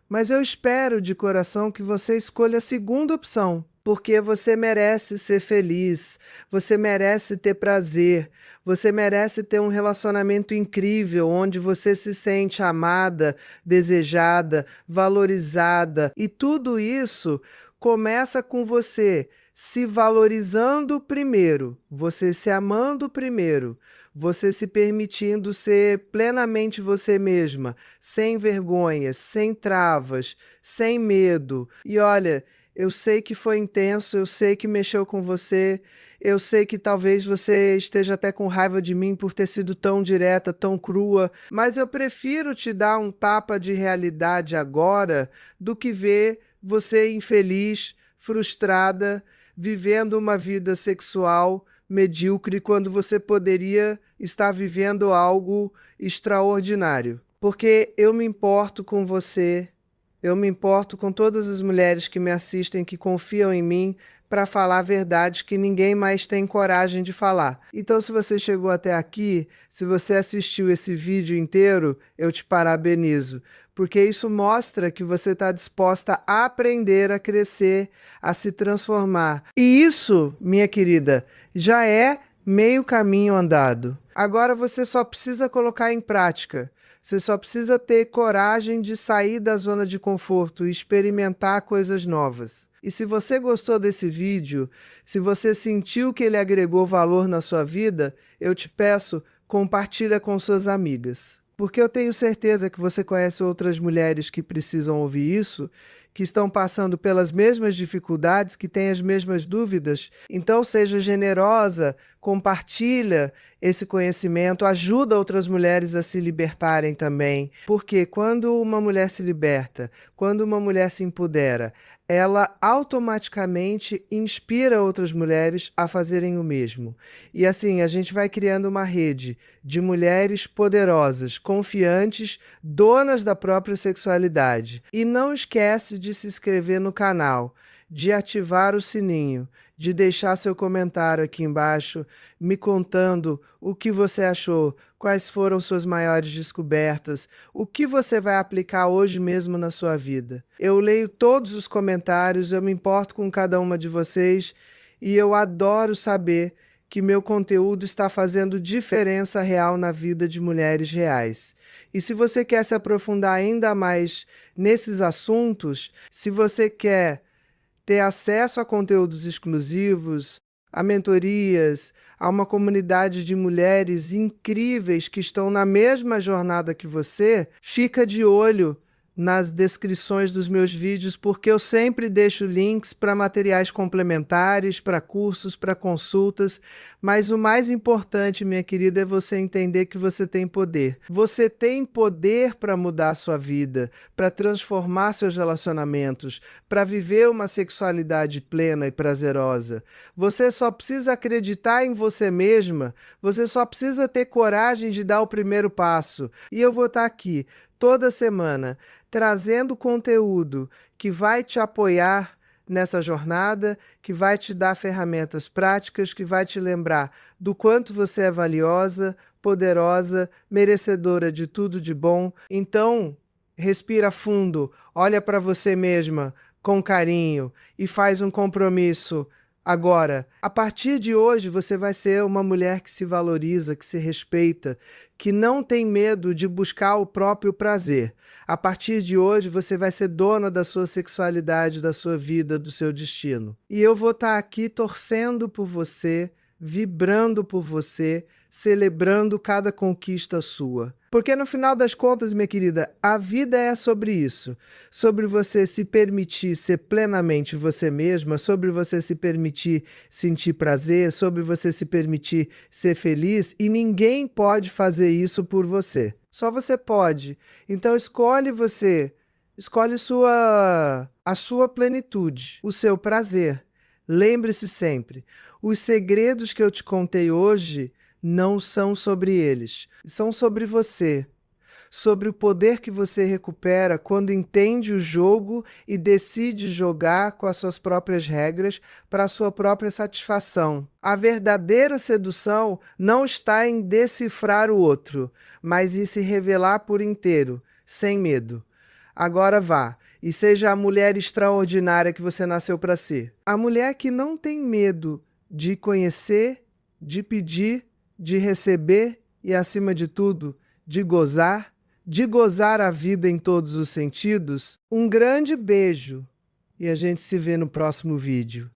Mas eu espero de coração que você escolha a segunda opção, porque você merece ser feliz, você merece ter prazer, você merece ter um relacionamento incrível, onde você se sente amada, desejada, valorizada. E tudo isso começa com você se valorizando primeiro, você se amando primeiro, você se permitindo ser plenamente você mesma, sem vergonhas, sem travas, sem medo. E olha, eu sei que foi intenso, eu sei que mexeu com você, eu sei que talvez você esteja até com raiva de mim por ter sido tão direta, tão crua, mas eu prefiro te dar um tapa de realidade agora do que ver você infeliz, frustrada, vivendo uma vida sexual medíocre quando você poderia estar vivendo algo extraordinário. Porque eu me importo com você. Eu me importo com todas as mulheres que me assistem, que confiam em mim para falar verdades que ninguém mais tem coragem de falar. Então, se você chegou até aqui, se você assistiu esse vídeo inteiro, eu te parabenizo, porque isso mostra que você está disposta a aprender, a crescer, a se transformar. E isso, minha querida, já é meio caminho andado. Agora você só precisa colocar em prática. Você só precisa ter coragem de sair da zona de conforto e experimentar coisas novas. E se você gostou desse vídeo, se você sentiu que ele agregou valor na sua vida, eu te peço, compartilha com suas amigas. Porque eu tenho certeza que você conhece outras mulheres que precisam ouvir isso, que estão passando pelas mesmas dificuldades, que têm as mesmas dúvidas. Então, seja generosa, compartilha esse conhecimento, ajuda outras mulheres a se libertarem também. Porque quando uma mulher se liberta, quando uma mulher se empodera, ela automaticamente inspira outras mulheres a fazerem o mesmo. E assim, a gente vai criando uma rede de mulheres poderosas, confiantes, donas da própria sexualidade. E não esquece de se inscrever no canal, de ativar o sininho, de deixar seu comentário aqui embaixo, me contando o que você achou, quais foram suas maiores descobertas, o que você vai aplicar hoje mesmo na sua vida. Eu leio todos os comentários, eu me importo com cada uma de vocês e eu adoro saber que meu conteúdo está fazendo diferença real na vida de mulheres reais. E se você quer se aprofundar ainda mais nesses assuntos, se você quer ter acesso a conteúdos exclusivos, a mentorias, a uma comunidade de mulheres incríveis que estão na mesma jornada que você, fica de olho nas descrições dos meus vídeos, porque eu sempre deixo links para materiais complementares, para cursos, para consultas, mas o mais importante, minha querida, é você entender que você tem poder. Você tem poder para mudar a sua vida, para transformar seus relacionamentos, para viver uma sexualidade plena e prazerosa. Você só precisa acreditar em você mesma, você só precisa ter coragem de dar o primeiro passo. E eu vou estar aqui toda semana, trazendo conteúdo que vai te apoiar nessa jornada, que vai te dar ferramentas práticas, que vai te lembrar do quanto você é valiosa, poderosa, merecedora de tudo de bom. Então, respira fundo, olha para você mesma com carinho e faz um compromisso. Agora, a partir de hoje, você vai ser uma mulher que se valoriza, que se respeita, que não tem medo de buscar o próprio prazer. A partir de hoje, você vai ser dona da sua sexualidade, da sua vida, do seu destino. E eu vou estar aqui torcendo por você, vibrando por você, celebrando cada conquista sua. Porque no final das contas, minha querida, a vida é sobre isso. Sobre você se permitir ser plenamente você mesma, sobre você se permitir sentir prazer, sobre você se permitir ser feliz, e ninguém pode fazer isso por você. Só você pode. Então escolhe você, escolhe a sua plenitude, o seu prazer. Lembre-se sempre, os segredos que eu te contei hoje não são sobre eles, são sobre você, sobre o poder que você recupera quando entende o jogo e decide jogar com as suas próprias regras para a sua própria satisfação. A verdadeira sedução não está em decifrar o outro, mas em se revelar por inteiro, sem medo. Agora vá e seja a mulher extraordinária que você nasceu para ser. A mulher que não tem medo de conhecer, de pedir, de receber e, acima de tudo, de gozar a vida em todos os sentidos. Um grande beijo e a gente se vê no próximo vídeo.